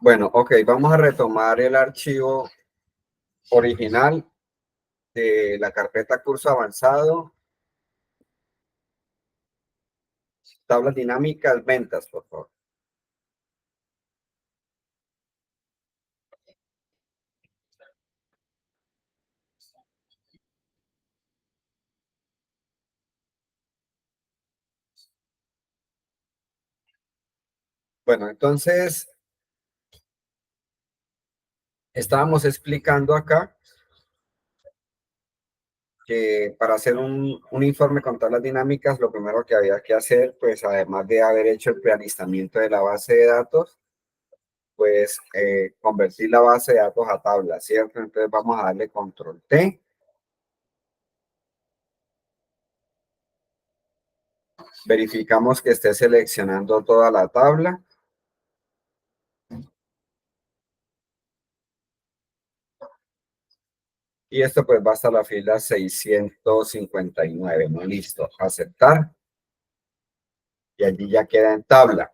Bueno, ok, vamos a retomar el archivo original de la carpeta curso avanzado, tablas dinámicas, ventas, por favor. Bueno, entonces estábamos explicando acá que para hacer un informe con tablas dinámicas, lo primero que había que hacer, pues además de haber hecho el prealistamiento de la base de datos, pues convertir la base de datos a tabla, ¿cierto? Entonces vamos a darle control T. Verificamos que esté seleccionando toda la tabla. Y esto pues va hasta la fila 659, ¿no? Listo, aceptar. Y allí ya queda en tabla.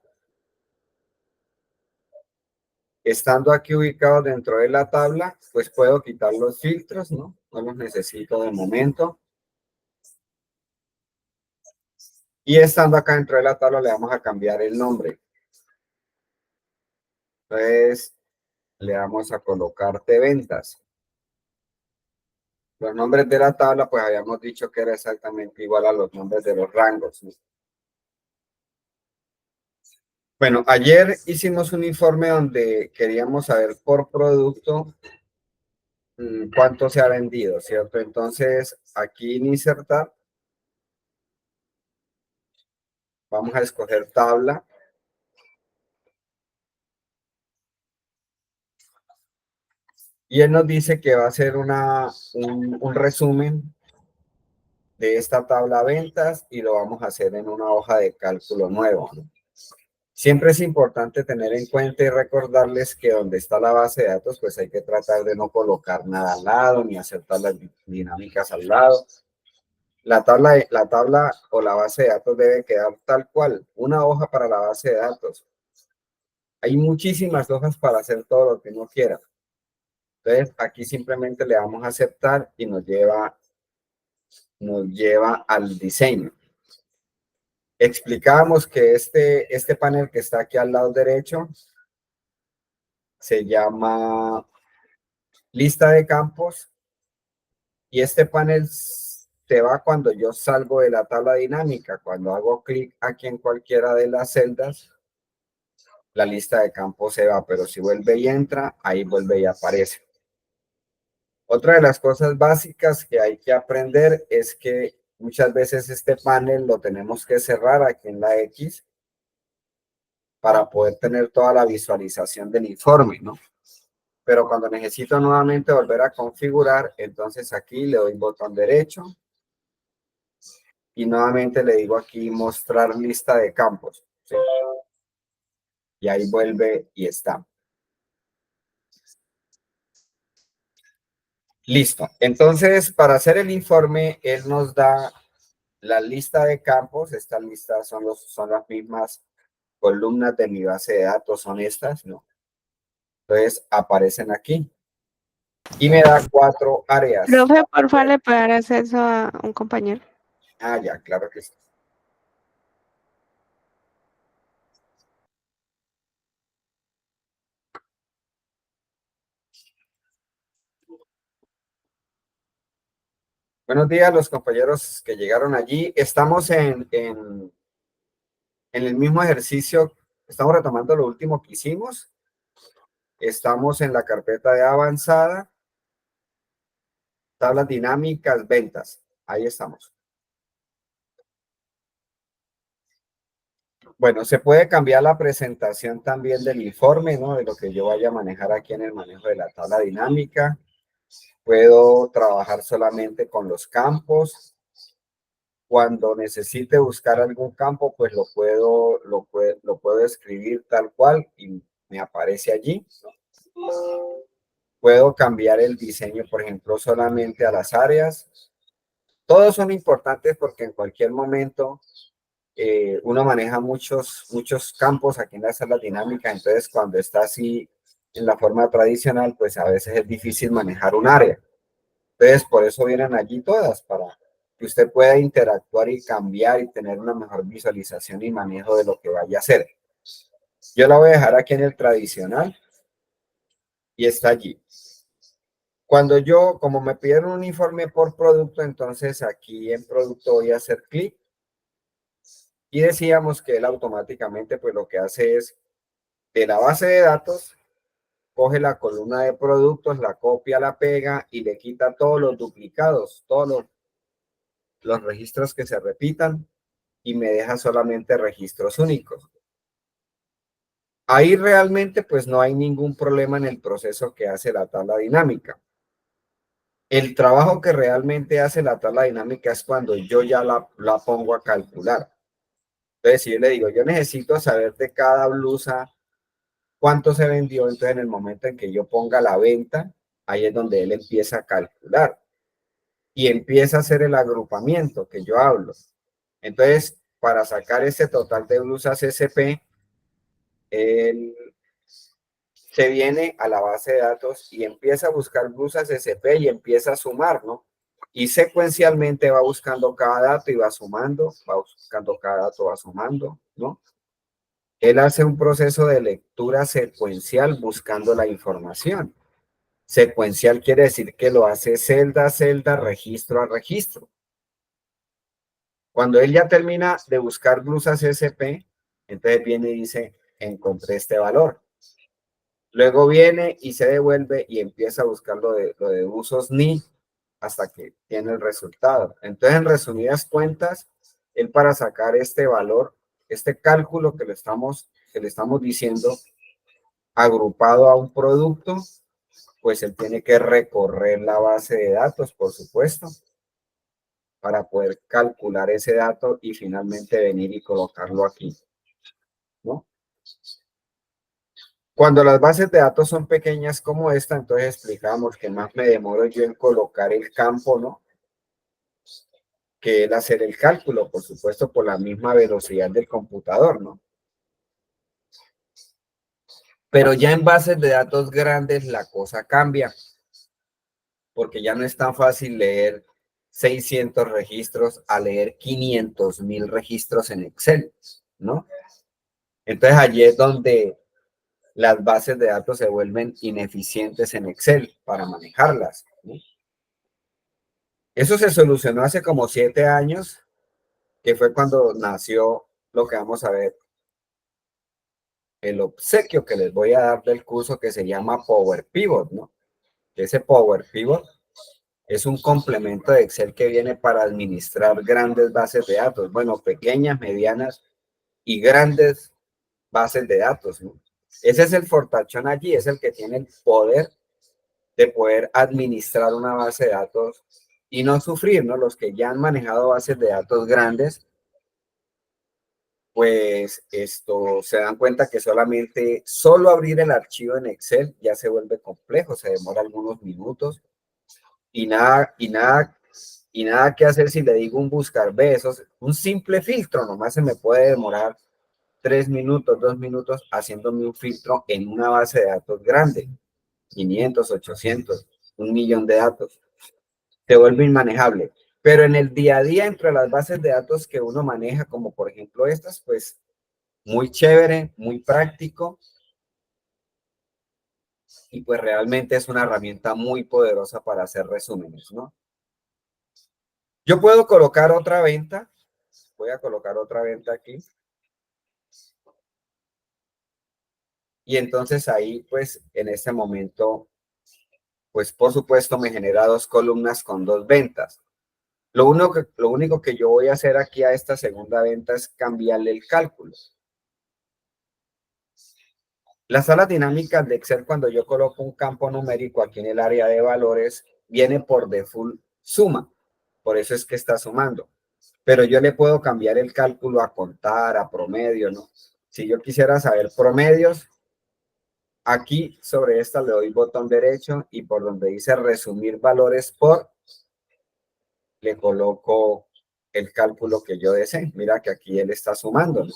Estando aquí ubicado dentro de la tabla, pues puedo quitar los filtros, ¿no? No los necesito de momento. Y estando acá dentro de la tabla le vamos a cambiar el nombre. Entonces le vamos a colocar de ventas. Los nombres de la tabla, pues habíamos dicho que era exactamente igual a los nombres de los rangos, ¿no? Bueno, ayer hicimos un informe donde queríamos saber por producto cuánto se ha vendido, ¿cierto? Entonces, aquí en insertar, vamos a escoger tabla. Y él nos dice que va a hacer un resumen de esta tabla ventas y lo vamos a hacer en una hoja de cálculo nuevo, ¿no? Siempre es importante tener en cuenta y recordarles que donde está la base de datos, pues hay que tratar de no colocar nada al lado ni hacer tablas dinámicas al lado. La tabla o la base de datos debe quedar tal cual, una hoja para la base de datos. Hay muchísimas hojas para hacer todo lo que uno quiera. Entonces, aquí simplemente le damos a aceptar y nos lleva al diseño. Explicábamos que este panel que está aquí al lado derecho se llama lista de campos y este panel se va cuando yo salgo de la tabla dinámica. Cuando hago clic aquí en cualquiera de las celdas, la lista de campos se va, pero si vuelve y entra, ahí vuelve y aparece. Otra de las cosas básicas que hay que aprender es que muchas veces este panel lo tenemos que cerrar aquí en la X para poder tener toda la visualización del informe, ¿no? Pero cuando necesito nuevamente volver a configurar, entonces aquí le doy botón derecho y nuevamente le digo aquí mostrar lista de campos, ¿sí? Y ahí vuelve y está. Listo. Entonces, para hacer el informe, él nos da la lista de campos. Estas listas son las mismas columnas de mi base de datos, son estas, ¿no? Entonces, aparecen aquí. Y me da 4 áreas. Profe, porfa, le puede dar acceso a un compañero. Ah, ya, claro que sí. Buenos días, los compañeros que llegaron allí. Estamos en el mismo ejercicio. Estamos retomando lo último que hicimos. Estamos en la carpeta de avanzada, tablas dinámicas, ventas. Ahí estamos. Bueno, se puede cambiar la presentación también del informe, ¿no? De lo que yo vaya a manejar aquí en el manejo de la tabla dinámica. Puedo trabajar solamente con los campos. Cuando necesite buscar algún campo, pues lo puedo escribir tal cual y me aparece allí, ¿no? Puedo cambiar el diseño, por ejemplo, solamente a las áreas. Todos son importantes porque en cualquier momento uno maneja muchos campos aquí en la sala dinámica, entonces cuando está así en la forma tradicional, pues a veces es difícil manejar un área. Entonces, por eso vienen allí todas, para que usted pueda interactuar y cambiar y tener una mejor visualización y manejo de lo que vaya a hacer. Yo la voy a dejar aquí en el tradicional y está allí. Cuando yo, como me pidieron un informe por producto, entonces aquí en producto voy a hacer clic y decíamos que él automáticamente pues lo que hace es de la base de datos, coge la columna de productos, la copia, la pega y le quita todos los duplicados, todos los registros que se repitan y me deja solamente registros únicos. Ahí realmente pues no hay ningún problema en el proceso que hace la tabla dinámica. El trabajo que realmente hace la tabla dinámica es cuando yo ya la pongo a calcular. Entonces, si yo le digo, yo necesito saber de cada blusa cuánto se vendió, entonces en el momento en que yo ponga la venta, ahí es donde él empieza a calcular y empieza a hacer el agrupamiento que yo hablo. Entonces, para sacar ese total de blusas SP, él se viene a la base de datos y empieza a buscar blusas SP y empieza a sumar, ¿no? Y secuencialmente va buscando cada dato y va sumando, va buscando cada dato, va sumando, ¿no? Él hace un proceso de lectura secuencial buscando la información. Secuencial quiere decir que lo hace celda a celda, registro a registro. Cuando él ya termina de buscar blusas SP, entonces viene y dice, encontré este valor. Luego viene y se devuelve y empieza a buscar lo de usos ni hasta que tiene el resultado. Entonces, en resumidas cuentas, él para sacar este valor, este cálculo que le estamos diciendo, agrupado a un producto, pues él tiene que recorrer la base de datos, por supuesto, para poder calcular ese dato y finalmente venir y colocarlo aquí, ¿no? Cuando las bases de datos son pequeñas como esta, entonces explicamos que más me demoro yo en colocar el campo, ¿no? Que el hacer el cálculo, por supuesto, por la misma velocidad del computador, ¿no? Pero ya en bases de datos grandes la cosa cambia, porque ya no es tan fácil leer 600 registros a leer 500.000 registros en Excel, ¿no? Entonces allí es donde las bases de datos se vuelven ineficientes en Excel para manejarlas, ¿no? Eso se solucionó hace como 7 años, que fue cuando nació lo que vamos a ver, el obsequio que les voy a dar del curso que se llama Power Pivot, ¿no? Ese Power Pivot es un complemento de Excel que viene para administrar grandes bases de datos, bueno, pequeñas, medianas y grandes bases de datos, ¿no? Ese es el fortachón allí, es el que tiene el poder de poder administrar una base de datos y no sufrir, ¿no? Los que ya han manejado bases de datos grandes, pues esto se dan cuenta que solamente solo abrir el archivo en Excel ya se vuelve complejo, se demora algunos minutos y nada que hacer si le digo un buscar B, eso es un simple filtro, nomás se me puede demorar 3 minutos, 2 minutos haciéndome un filtro en una base de datos grande, 500, 800, 1.000.000 de datos. Se vuelve inmanejable. Pero en el día a día, entre las bases de datos que uno maneja, como por ejemplo estas, pues muy chévere, muy práctico y pues realmente es una herramienta muy poderosa para hacer resúmenes, ¿no? Yo puedo colocar otra venta, voy a colocar otra venta aquí. Y entonces ahí, pues en este momento, pues por supuesto me genera 2 columnas con 2 ventas. Lo único que yo voy a hacer aquí a esta segunda venta es cambiarle el cálculo. Las salas dinámicas de Excel, cuando yo coloco un campo numérico aquí en el área de valores, viene por default suma. Por eso es que está sumando. Pero yo le puedo cambiar el cálculo a contar, a promedio, ¿no? Si yo quisiera saber promedios, aquí sobre esta le doy botón derecho y por donde dice resumir valores por, le coloco el cálculo que yo desee. Mira que aquí él está sumando, ¿no?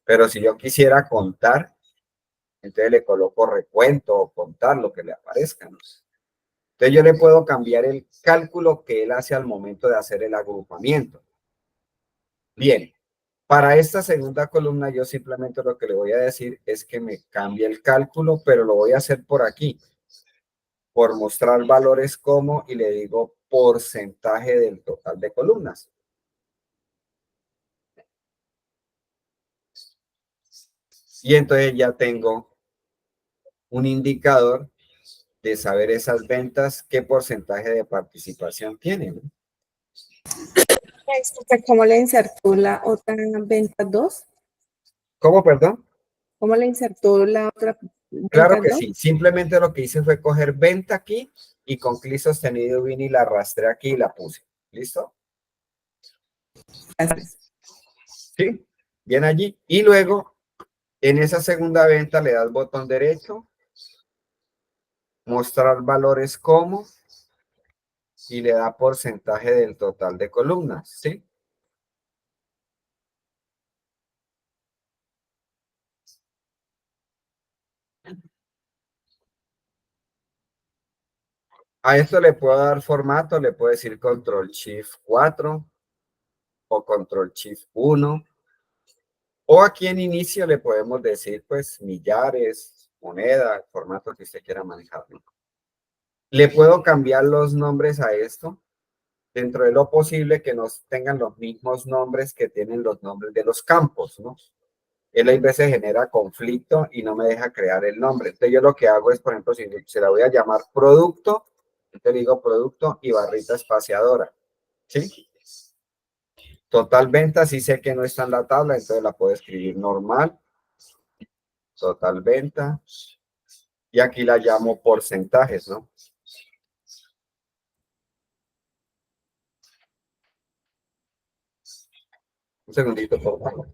Pero si yo quisiera contar, Entonces le coloco recuento o contar lo que le aparezca, ¿no? Entonces yo le puedo cambiar el cálculo que él hace al momento de hacer el agrupamiento. Bien, para esta segunda columna yo simplemente lo que le voy a decir es que me cambie el cálculo, pero lo voy a hacer por aquí, por mostrar valores como, y le digo porcentaje del total de columnas. Y entonces ya tengo un indicador de saber esas ventas, qué porcentaje de participación tienen, ¿no? ¿Cómo le insertó la otra venta 2? ¿Cómo, perdón? ¿Cómo le insertó la otra Claro venta que 2? sí. Simplemente lo que hice fue coger venta aquí y con clic sostenido vine y la arrastré aquí y la puse. ¿Listo? Gracias. Sí. Bien allí. Y luego, en esa segunda venta le das botón derecho, mostrar valores como, y le da porcentaje del total de columnas. ¿Sí? A esto le puedo dar formato, le puedo decir Control Shift 4 o Control Shift 1. O aquí en inicio le podemos decir, pues, millares, moneda, el formato que usted quiera manejar, ¿no? Le puedo cambiar los nombres a esto, dentro de lo posible que nos tengan los mismos nombres que tienen los nombres de los campos, ¿no? Él a veces genera conflicto y no me deja crear el nombre. Entonces yo lo que hago es, por ejemplo, si se la voy a llamar producto, te digo producto y barrita espaciadora, ¿sí? Total venta, sí sé que no está en la tabla, entonces la puedo escribir normal. Total venta. Y aquí la llamo porcentajes, ¿no? Un segundito, por favor.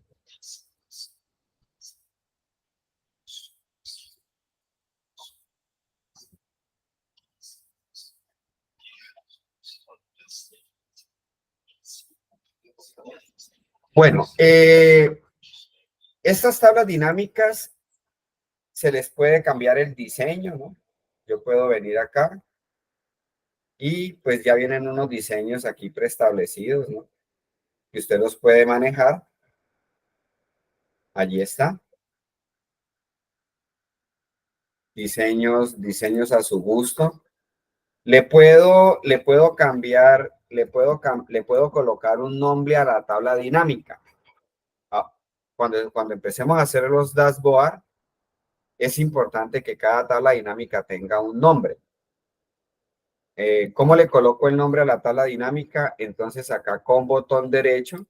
Bueno, estas tablas dinámicas se les puede cambiar el diseño, ¿no? Yo puedo venir acá y pues ya vienen unos diseños aquí preestablecidos, ¿no? Que usted los puede manejar. Allí está. Diseños a su gusto. Le puedo cambiar, le puedo colocar un nombre a la tabla dinámica. Ah, cuando empecemos a hacer los dashboard, es importante que cada tabla dinámica tenga un nombre. ¿Cómo le coloco el nombre a la tabla dinámica? Entonces acá con botón derecho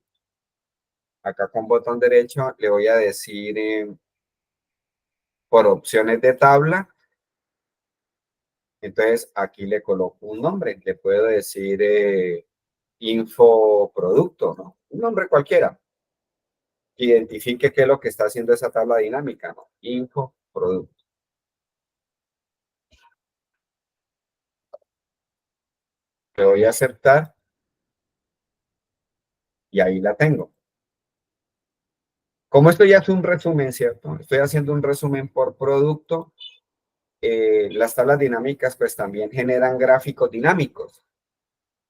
le voy a decir por opciones de tabla. Entonces aquí le coloco un nombre. Le puedo decir infoproducto, ¿no? Un nombre cualquiera. Que identifique qué es lo que está haciendo esa tabla dinámica, ¿no? Infoproducto. Le voy a aceptar y ahí la tengo. Como esto ya es un resumen, ¿cierto? Estoy haciendo un resumen por producto. Las tablas dinámicas pues también generan gráficos dinámicos.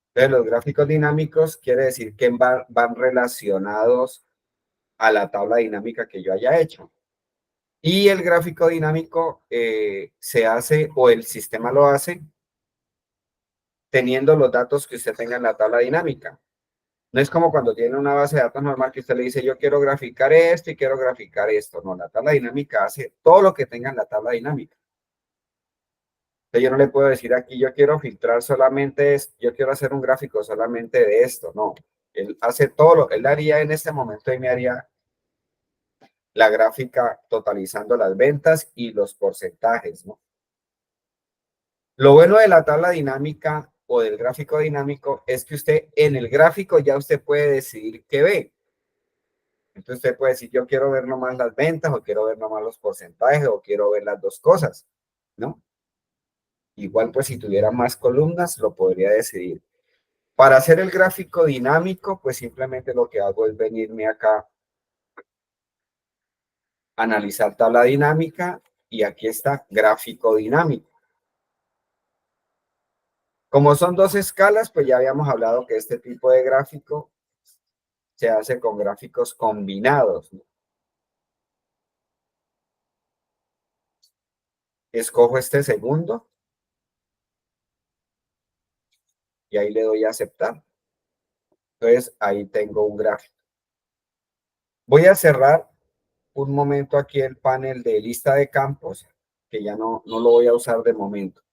Entonces los gráficos dinámicos quiere decir que van relacionados a la tabla dinámica que yo haya hecho. Y el gráfico dinámico se hace o el sistema lo hace teniendo los datos que usted tenga en la tabla dinámica. No es como cuando tiene una base de datos normal que usted le dice, yo quiero graficar esto y quiero graficar esto. No, la tabla dinámica hace todo lo que tenga en la tabla dinámica. Entonces yo no le puedo decir aquí, yo quiero filtrar solamente esto, yo quiero hacer un gráfico solamente de esto. No, él hace todo él haría en este momento y me haría la gráfica totalizando las ventas y los porcentajes, ¿no? Lo bueno de la tabla dinámica o del gráfico dinámico es que usted en el gráfico ya usted puede decidir qué ve. Entonces usted puede decir, yo quiero ver nomás las ventas o quiero ver nomás los porcentajes o quiero ver las dos cosas, ¿no? Igual pues si tuviera más columnas lo podría decidir. Para hacer el gráfico dinámico pues simplemente lo que hago es venirme acá, analizar tabla dinámica y aquí está gráfico dinámico. Como son dos escalas, pues ya habíamos hablado que este tipo de gráfico se hace con gráficos combinados, ¿no? Escojo este segundo y ahí le doy a aceptar. Entonces, ahí tengo un gráfico. Voy a cerrar un momento aquí el panel de lista de campos, que ya no lo voy a usar de momento.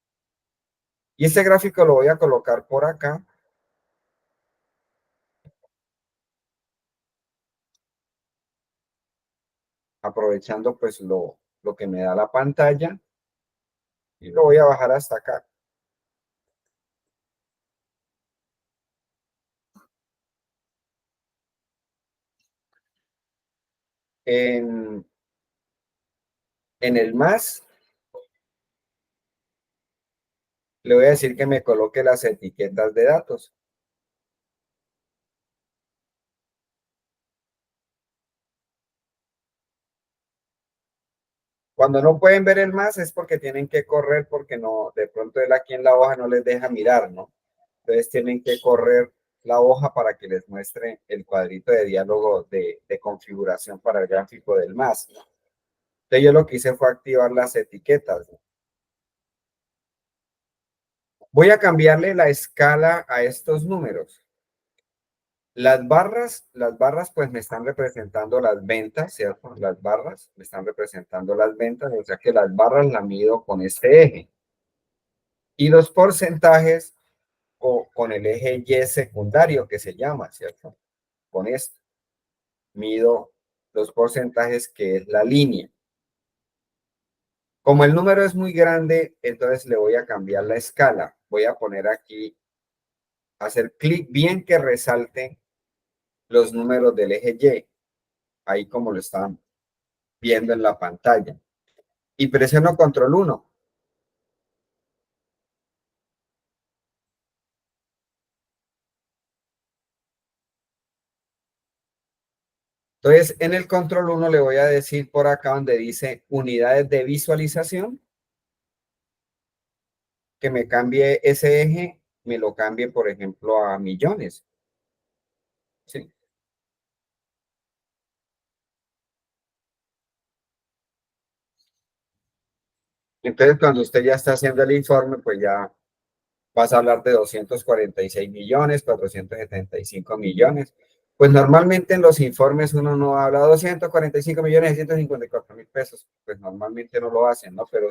Y este gráfico lo voy a colocar por acá. Aprovechando pues lo que me da la pantalla. Y lo voy a bajar hasta acá. En el más, le voy a decir que me coloque las etiquetas de datos. Cuando no pueden ver el más es porque tienen que correr, porque no, de pronto él aquí en la hoja no les deja mirar, ¿no? Entonces tienen que correr la hoja para que les muestre el cuadrito de diálogo de configuración para el gráfico del más, ¿no? Entonces yo lo que hice fue activar las etiquetas, ¿no? Voy a cambiarle la escala a estos números. Las barras pues me están representando las ventas, ¿cierto? Las barras me están representando las ventas, o sea que las barras las mido con este eje. Y los porcentajes con el eje Y secundario que se llama, ¿cierto? Con esto. Mido los porcentajes que es la línea. Como el número es muy grande, entonces le voy a cambiar la escala. Voy a poner aquí, hacer clic bien que resalte los números del eje Y. Ahí como lo están viendo en la pantalla. Y presiono control 1. Entonces, en el control 1 le voy a decir por acá donde dice unidades de visualización, que me cambie ese eje, me lo cambie, por ejemplo, a millones. ¿Sí? Entonces, cuando usted ya está haciendo el informe, pues ya vas a hablar de 246 millones, 475 millones. Pues normalmente en los informes uno no habla de 245 millones, 154 mil pesos. Pues normalmente no lo hacen, ¿no? Pero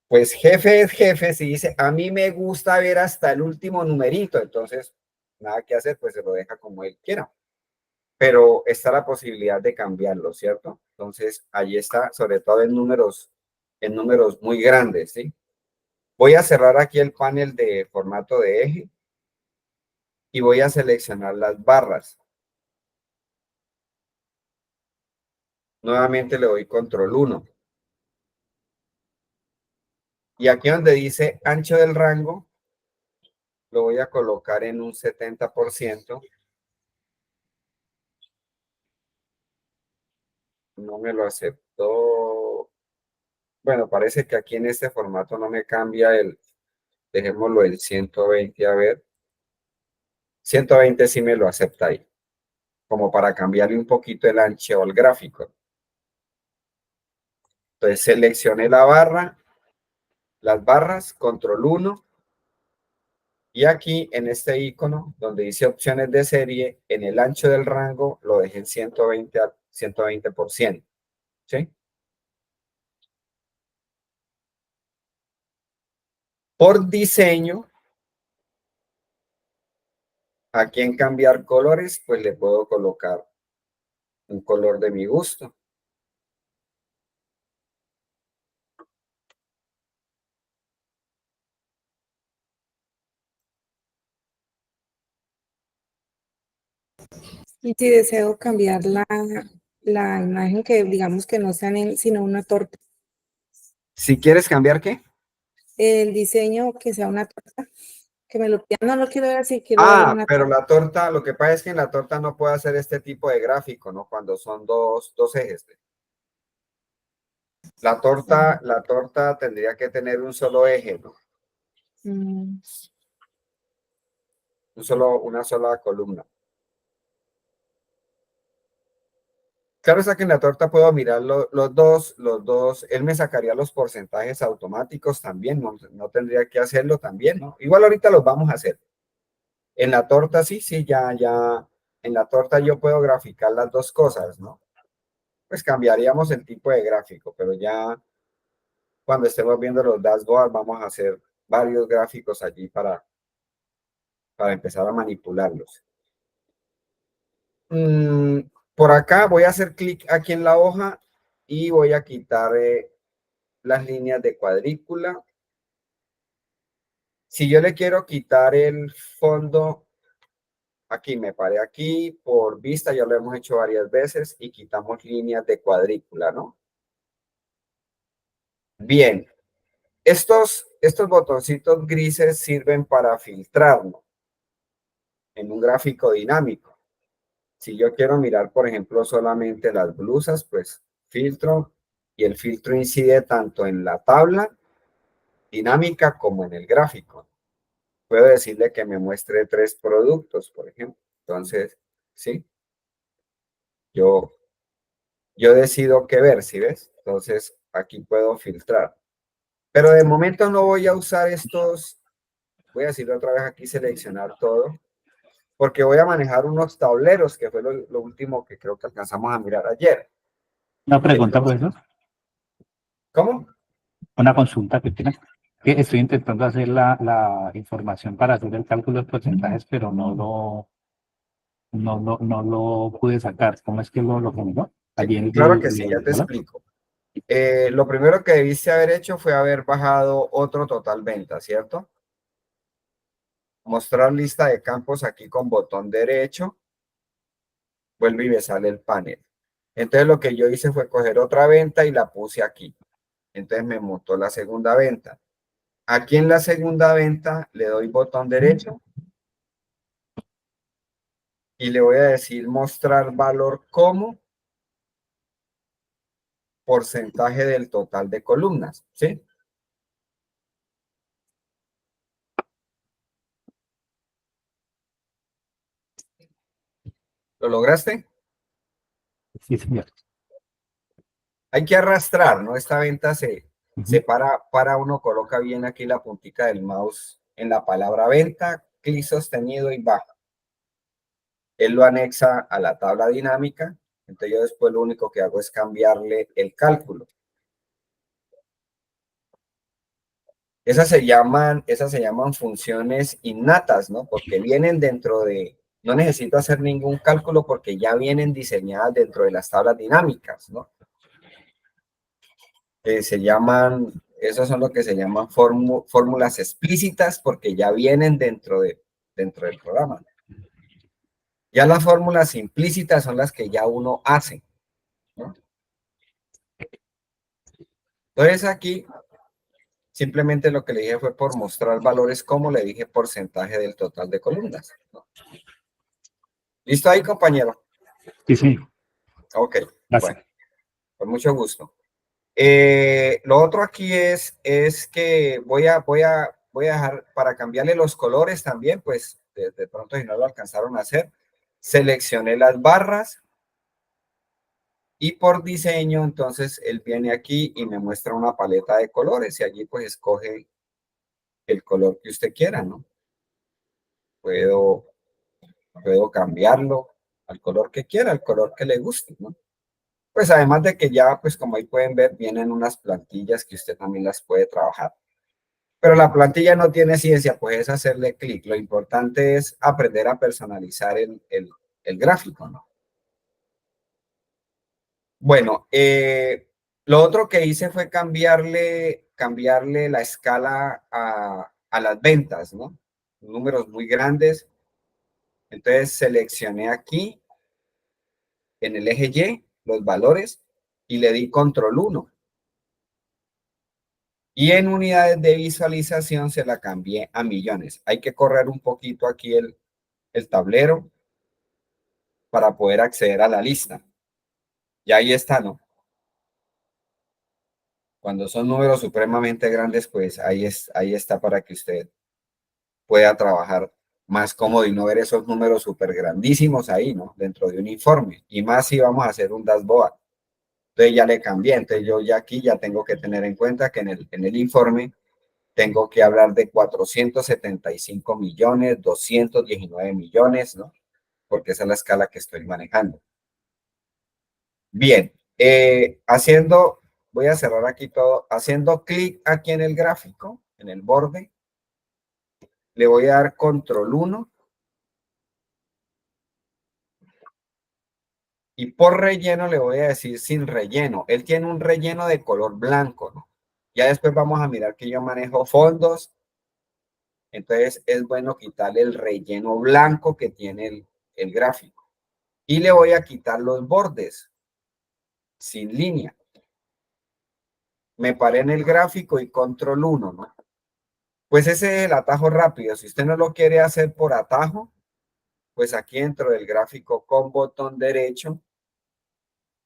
pues jefe es jefe, si dice, a mí me gusta ver hasta el último numerito, entonces nada que hacer, pues se lo deja como él quiera. Pero está la posibilidad de cambiarlo, ¿cierto? Entonces, allí está, sobre todo en números muy grandes, ¿sí? Voy a cerrar aquí el panel de formato de eje y voy a seleccionar las barras. Nuevamente le doy control 1. Y aquí donde dice ancho del rango, lo voy a colocar en un 70%. No me lo aceptó. Bueno, parece que aquí en este formato no me cambia dejémoslo en 120, a ver. 120 sí me lo acepta ahí, como para cambiarle un poquito el ancho al gráfico. Entonces seleccioné la barra, las barras, control 1, y aquí en este icono donde dice opciones de serie, en el ancho del rango lo dejé en 120 al 120%, ¿sí? Por diseño, aquí en cambiar colores, pues le puedo colocar un color de mi gusto. Y si deseo cambiar la imagen que digamos que no sea sino una torta, Si quieres cambiar, ¿qué? el diseño que sea una torta, que me lo pidan, no lo quiero ver así, quiero ver una Pero torta. la torta, lo que pasa es que en la torta no puedo hacer este tipo de gráfico, ¿no? Cuando son dos ejes. La torta tendría que tener un solo eje, ¿no? Mm, Una sola columna. Claro está que en la torta puedo mirar los dos, él me sacaría los porcentajes automáticos también, no tendría que hacerlo también, ¿no? Igual ahorita los vamos a hacer. En la torta sí, ya, en la torta yo puedo graficar las dos cosas, ¿no? Pues cambiaríamos el tipo de gráfico, pero ya cuando estemos viendo los dashboards vamos a hacer varios gráficos allí para empezar a manipularlos. Por acá voy a hacer clic aquí en la hoja y voy a quitar las líneas de cuadrícula. Si yo le quiero quitar el fondo, aquí me paré aquí, por vista, ya lo hemos hecho varias veces y quitamos líneas de cuadrícula, ¿no? Bien, estos botoncitos grises sirven para filtrar, ¿no? En un gráfico dinámico. Si yo quiero mirar, por ejemplo, solamente las blusas, pues filtro y el filtro incide tanto en la tabla dinámica como en el gráfico. Puedo decirle que me muestre 3 productos, por ejemplo. Entonces, sí, yo, yo decido qué ver, ¿sí ves? Entonces, aquí puedo filtrar. Pero de momento no voy a usar estos, voy a decirle otra vez aquí, seleccionar todo, porque voy a manejar unos tableros, que fue lo último que creo que alcanzamos a mirar ayer. Una pregunta, Entonces, profesor. ¿cómo? Una consulta que tiene. Que estoy intentando hacer la información para hacer el cálculo de porcentajes, pero no lo pude sacar. ¿Cómo es que lo generó? Allí en Claro que sí, ya el te ¿verdad? explico. Lo primero que debiste haber hecho fue haber bajado otro total venta, ¿cierto? Mostrar lista de campos aquí con botón derecho. Vuelve y me sale el panel. Entonces lo que yo hice fue coger otra venta y la puse aquí. Entonces me montó la segunda venta. Aquí en la segunda venta le doy botón derecho y le voy a decir mostrar valor como porcentaje del total de columnas, ¿sí? ¿Lo lograste? Sí, señor. Hay que arrastrar, ¿no? Esta venta se Ujú. para uno coloca bien aquí la puntica del mouse en la palabra venta, clic sostenido y baja. Él lo anexa a la tabla dinámica, entonces yo después lo único que hago es cambiarle el cálculo. Esas se llaman funciones innatas, ¿no? Porque vienen dentro de, no necesito hacer ningún cálculo porque ya vienen diseñadas dentro de las tablas dinámicas, ¿no? Esos son lo que se llaman fórmulas explícitas porque ya vienen dentro del programa. Ya las fórmulas implícitas son las que ya uno hace, ¿no? Entonces aquí simplemente lo que le dije fue por mostrar valores como le dije porcentaje del total de columnas, ¿no? ¿Listo ahí, compañero? Sí, señor. Ok, bueno, Gracias. con mucho gusto. Lo otro aquí es que voy a dejar para cambiarle los colores también, pues de pronto si no lo alcanzaron a hacer, seleccioné las barras y por diseño, entonces él viene aquí y me muestra una paleta de colores y allí pues escoge el color que usted quiera, ¿no? Puedo, puedo cambiarlo al color que quiera, al color que le guste, ¿no? Pues además de que ya, pues como ahí pueden ver, vienen unas plantillas que usted también las puede trabajar. Pero la plantilla no tiene ciencia, pues es hacerle clic. Lo importante es aprender a personalizar el gráfico, ¿no? Bueno, lo otro que hice fue cambiarle la escala a las ventas, ¿no? Números muy grandes. Entonces seleccioné aquí en el eje Y los valores y le di control 1. Y en unidades de visualización se la cambié a millones. Hay que correr un poquito aquí el tablero para poder acceder a la lista. Y ahí está, ¿no? Cuando son números supremamente grandes, pues ahí está para que usted pueda trabajar más cómodo y no ver esos números súper grandísimos ahí, ¿no? Dentro de un informe. Y más si vamos a hacer un dashboard. Entonces ya le cambié. Entonces yo ya aquí ya tengo que tener en cuenta que en el informe tengo que hablar de 475 millones, 219 millones, ¿no? Porque esa es la escala que estoy manejando. Bien, voy a cerrar aquí todo, haciendo clic aquí en el gráfico, en el borde, le voy a dar control 1 y por relleno le voy a decir sin relleno. Él tiene un relleno de color blanco, ¿no? Ya después vamos a mirar que yo manejo fondos, entonces es bueno quitarle el relleno blanco que tiene el gráfico. Y le voy a quitar los bordes sin línea. Me paré en el gráfico y control 1, ¿no? Pues ese es el atajo rápido. Si usted no lo quiere hacer por atajo, pues aquí dentro del gráfico con botón derecho,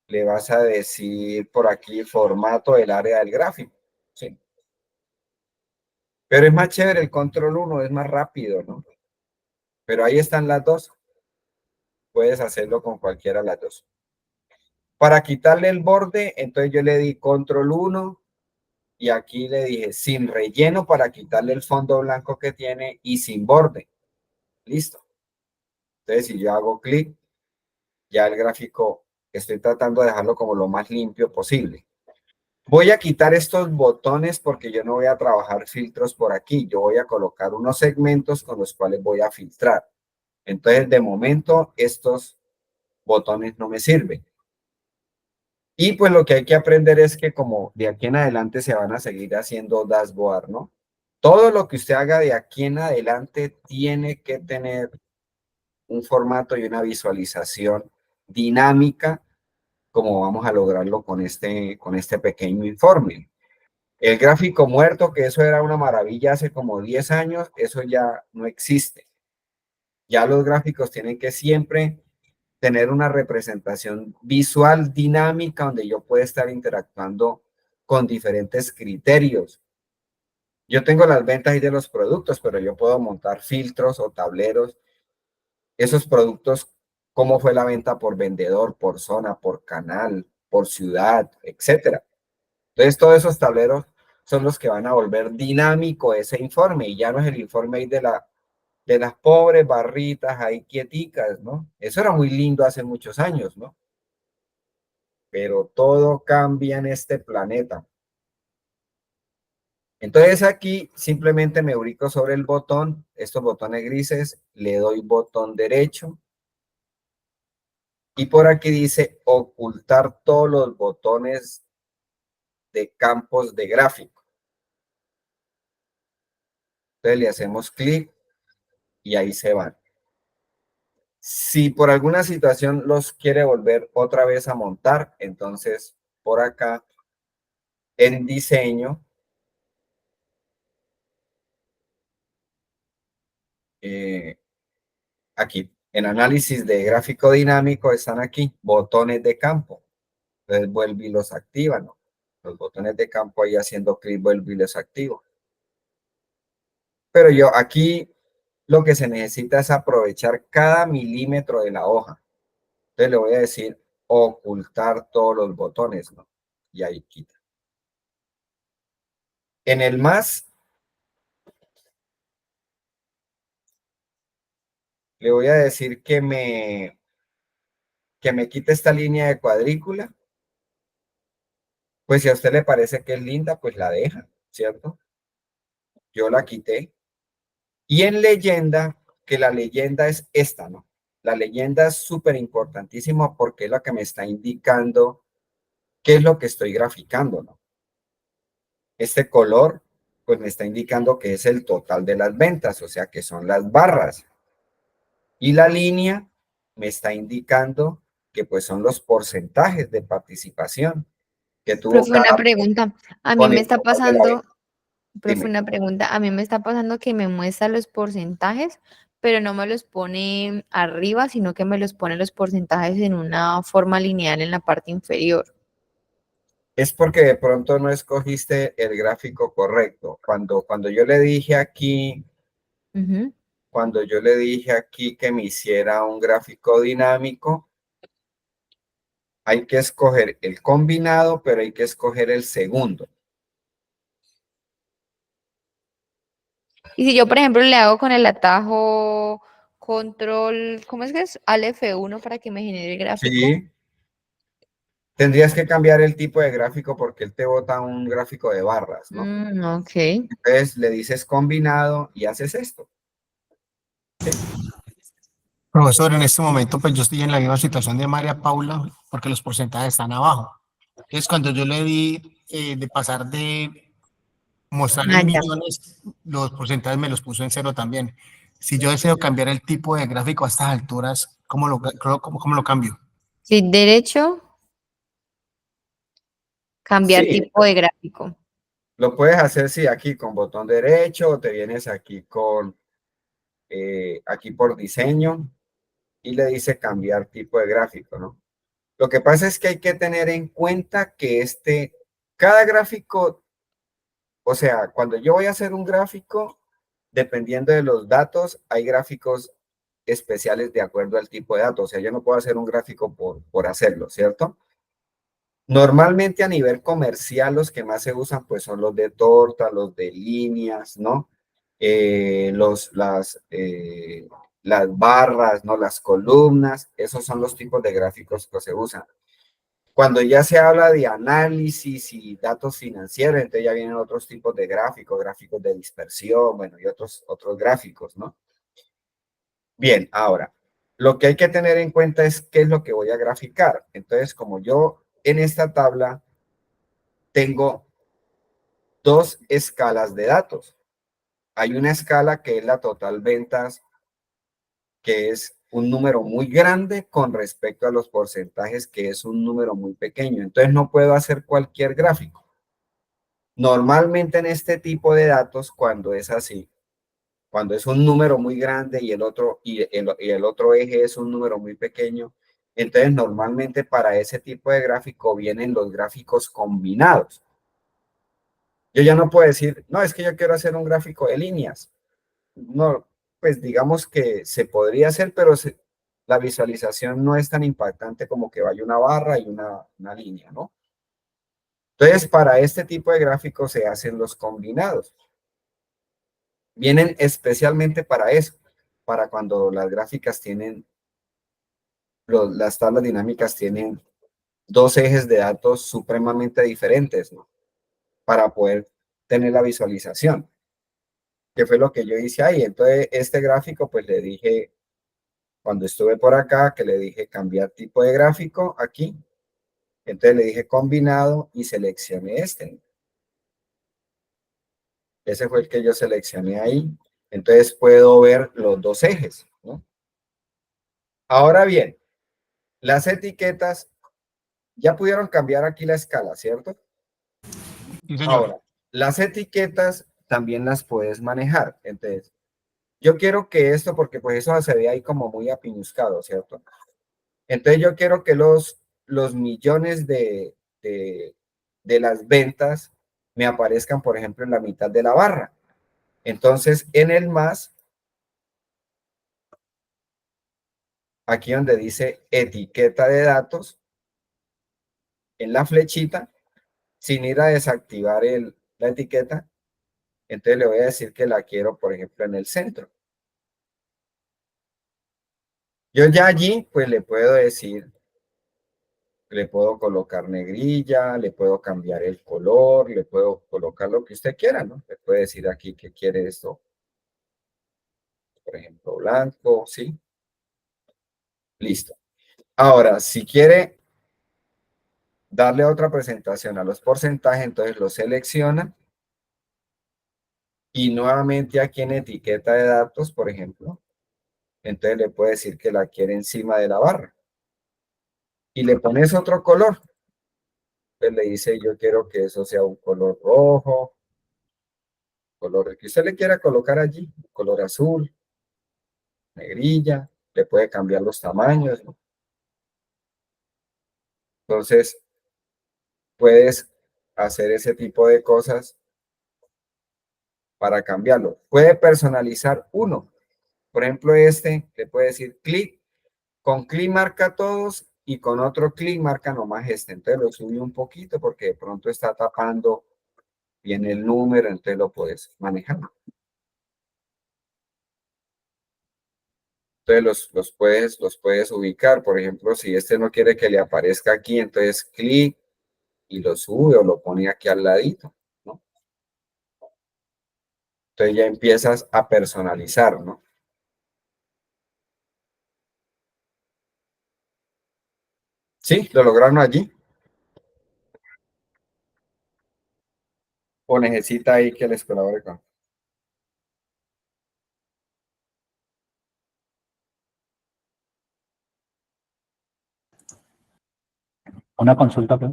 le vas a decir por aquí formato del área del gráfico. ¿Sí? Pero es más chévere el control 1, es más rápido, ¿no? Pero ahí están las dos. Puedes hacerlo con cualquiera de las dos. Para quitarle el borde, entonces yo le di control 1 y aquí le dije sin relleno para quitarle el fondo blanco que tiene y sin borde. Listo. Entonces si yo hago clic, ya el gráfico estoy tratando de dejarlo como lo más limpio posible. Voy a quitar estos botones porque yo no voy a trabajar filtros por aquí. Yo voy a colocar unos segmentos con los cuales voy a filtrar. Entonces, de momento, estos botones no me sirven. Y pues lo que hay que aprender es que como de aquí en adelante se van a seguir haciendo dashboard, ¿no? Todo lo que usted haga de aquí en adelante tiene que tener un formato y una visualización dinámica, como vamos a lograrlo con este pequeño informe. El gráfico muerto, que eso era una maravilla hace como 10 años, eso ya no existe. Ya los gráficos tienen que siempre tener una representación visual dinámica donde yo pueda estar interactuando con diferentes criterios. Yo tengo las ventas y de los productos, pero yo puedo montar filtros o tableros. Esos productos, cómo fue la venta por vendedor, por zona, por canal, por ciudad, etcétera. Entonces, todos esos tableros son los que van a volver dinámico ese informe y ya no es el informe ahí de las pobres barritas ahí quieticas, ¿no? Eso era muy lindo hace muchos años, ¿no? Pero todo cambia en este planeta. Entonces aquí simplemente me ubico sobre el botón, estos botones grises, le doy botón derecho y por aquí dice ocultar todos los botones de campos de gráfico. Entonces le hacemos clic y ahí se van. Si por alguna situación los quiere volver otra vez a montar, entonces por acá en diseño, aquí en análisis de gráfico dinámico están aquí botones de campo. Entonces vuelve y los activa, ¿no? Los botones de campo ahí haciendo clic vuelve y los activo. Pero yo aquí lo que se necesita es aprovechar cada milímetro de la hoja. Entonces le voy a decir ocultar todos los botones, ¿no? Y ahí quita. En el más, le voy a decir que me quite esta línea de cuadrícula. Pues si a usted le parece que es linda, pues la deja, ¿cierto? Yo la quité. Y en leyenda, que la leyenda es esta, ¿no? La leyenda es súper importantísima porque es la que me está indicando qué es lo que estoy graficando, ¿no? Este color, pues me está indicando que es el total de las ventas, o sea que son las barras. Y la línea me está indicando que pues son los porcentajes de participación que tuvo Profe, una cada pregunta. A mí con me el está total de la pasando, venta. profe, Dime. una pregunta. A mí me está pasando que me muestra los porcentajes, pero no me los pone arriba, sino que me los pone los porcentajes en una forma lineal en la parte inferior. Es porque de pronto no escogiste el gráfico correcto. Cuando yo le dije aquí, Ujú. cuando yo le dije aquí que me hiciera un gráfico dinámico, hay que escoger el combinado, pero hay que escoger el segundo. Y si yo, por ejemplo, le hago con el atajo control, ¿cómo es que es? Al F1 para que me genere el gráfico. Sí, tendrías que cambiar el tipo de gráfico porque él te bota un gráfico de barras, ¿no? Ok. Entonces le dices combinado y haces esto. Profesor, en este momento pues yo estoy en la misma situación de María Paula porque los porcentajes están abajo. Entonces cuando yo le di de pasar de mostrar Ah, en ya. millones, los porcentajes me los puso en cero también. Si yo deseo cambiar el tipo de gráfico a estas alturas, ¿cómo lo cambio? Sí, derecho, cambiar Sí, tipo de gráfico. lo puedes hacer sí aquí con botón derecho o te vienes aquí con aquí por diseño y le dice cambiar tipo de gráfico, ¿no? Lo que pasa es que hay que tener en cuenta que cada gráfico, o sea, cuando yo voy a hacer un gráfico, dependiendo de los datos, hay gráficos especiales de acuerdo al tipo de datos. O sea, yo no puedo hacer un gráfico por hacerlo, ¿cierto? Normalmente a nivel comercial los que más se usan pues son los de torta, los de líneas, ¿no? Las barras, ¿no? Las columnas, esos son los tipos de gráficos que se usan. Cuando ya se habla de análisis y datos financieros, entonces ya vienen otros tipos de gráficos, gráficos de dispersión, bueno, y otros gráficos, ¿no? Bien, ahora, lo que hay que tener en cuenta es qué es lo que voy a graficar. Entonces, como yo en esta tabla tengo dos escalas de datos. Hay una escala que es la total ventas, que es un número muy grande con respecto a los porcentajes, que es un número muy pequeño. Entonces, no puedo hacer cualquier gráfico. Normalmente en este tipo de datos, cuando es así, cuando es un número muy grande y el otro eje es un número muy pequeño, entonces normalmente para ese tipo de gráfico vienen los gráficos combinados. Yo ya no puedo decir, no, es que yo quiero hacer un gráfico de líneas. No, pues digamos que se podría hacer, pero la visualización no es tan impactante como que vaya una barra y una línea, ¿no? Entonces, para este tipo de gráficos se hacen los combinados. Vienen especialmente para eso, para cuando las gráficas tienen, las tablas dinámicas tienen dos ejes de datos supremamente diferentes, ¿no? Para poder tener la visualización, que fue lo que yo hice ahí. Entonces, este gráfico, pues le dije, cuando estuve por acá, que le dije cambiar tipo de gráfico aquí, entonces le dije combinado y seleccioné este. Ese fue el que yo seleccioné ahí. Entonces puedo ver los dos ejes, ¿no? Ahora bien, las etiquetas ya pudieron cambiar aquí la escala, ¿cierto? Sí, señor. Ahora, las etiquetas también las puedes manejar. Entonces, yo quiero que esto, porque pues eso se ve ahí como muy apiñuscado, ¿cierto? Entonces yo quiero que los millones de las ventas me aparezcan, por ejemplo, en la mitad de la barra. Entonces, en el más, aquí donde dice etiqueta de datos, en la flechita, sin ir a desactivar la etiqueta, entonces le voy a decir que la quiero, por ejemplo, en el centro. Yo ya allí, pues le puedo decir, le puedo colocar negrilla, le puedo cambiar el color, le puedo colocar lo que usted quiera, ¿no? Le puede decir aquí que quiere esto, por ejemplo, blanco, ¿sí? Listo. Ahora, si quiere darle otra presentación a los porcentajes, entonces lo selecciona y nuevamente aquí en etiqueta de datos, por ejemplo, entonces le puede decir que la quiere encima de la barra y le pones otro color. Entonces le dice, yo quiero que eso sea un color rojo, color que usted le quiera colocar allí, color azul, negrilla, le puede cambiar los tamaños, ¿no? Entonces, puedes hacer ese tipo de cosas para cambiarlo. Puede personalizar uno. Por ejemplo, este, le puede decir clic, con clic marca todos y con otro clic marca nomás este. Entonces lo sube un poquito porque de pronto está tapando bien el número, entonces lo puedes manejar. Entonces los puedes ubicar. Por ejemplo, si este no quiere que le aparezca aquí, entonces clic y lo sube o lo pone aquí al ladito, ¿no? Entonces ya empiezas a personalizar, ¿no? Sí, lo lograron allí. O necesita ahí que les colabore con. Una consulta, pues.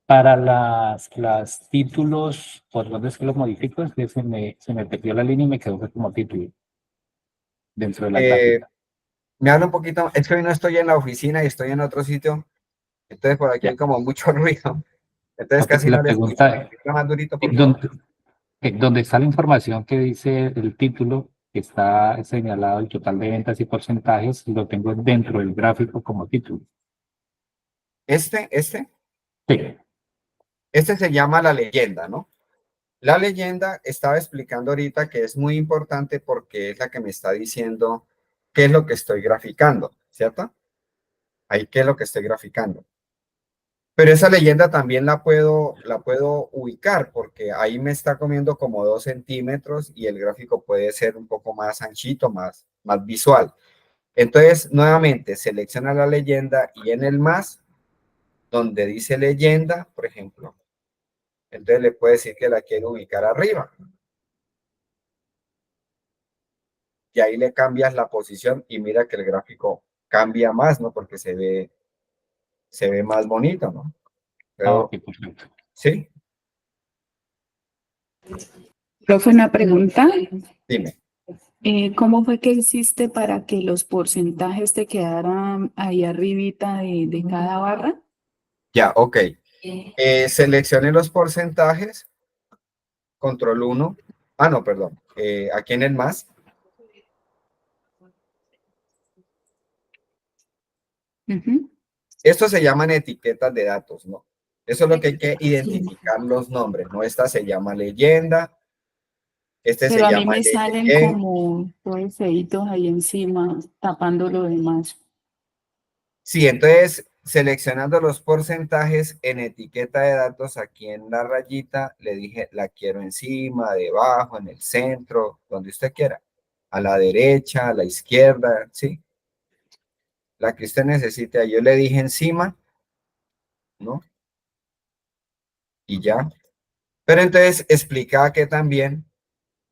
Para las títulos, ¿por dónde es que los modifico? Es que se me perdió la línea y me quedó como título dentro de la gráfica. Me habla un poquito, es que hoy no estoy en la oficina y estoy en otro sitio, entonces por aquí Ya. hay como mucho ruido, entonces Ok, casi no la le escucho. pregunta Habla más durito, por es, favor. ¿dónde está la información que dice el título, que está señalado el total de ventas y porcentajes? Lo tengo dentro del gráfico como título. Este Sí, se llama la leyenda, ¿no? La leyenda estaba explicando ahorita que es muy importante porque es la que me está diciendo qué es lo que estoy graficando, ¿cierto? Ahí qué es lo que estoy graficando. Pero esa leyenda también la puedo ubicar porque ahí me está comiendo como 2 centímetros y el gráfico puede ser un poco más anchito, más visual. Entonces, nuevamente, selecciona la leyenda y en el más, donde dice leyenda, por ejemplo, entonces le puede decir que la quiero ubicar arriba. Y ahí le cambias la posición y mira que el gráfico cambia más, ¿no? Porque se ve más bonito, ¿no? ok, Pero, perfecto. sí, Profe, una pregunta. dime. ¿Cómo fue que hiciste para que los porcentajes te quedaran ahí arribita de cada barra? Ya, ok. Seleccione los porcentajes, control 1. Ah, no, perdón. Aquí en el más. Ujú. Estos se llaman etiquetas de datos, ¿no? Eso es lo que hay que Sí. identificar los nombres, ¿no? Esta se llama leyenda, este se Pero a mí llama me salen LLE. como todos feitos ahí encima, tapando lo demás. Sí, entonces seleccionando los porcentajes en etiqueta de datos, aquí en la rayita, le dije la quiero encima, debajo, en el centro, donde usted quiera. A la derecha, a la izquierda, ¿sí? La que usted necesite. Yo le dije encima, ¿no? Y ya. Pero entonces explicaba que también,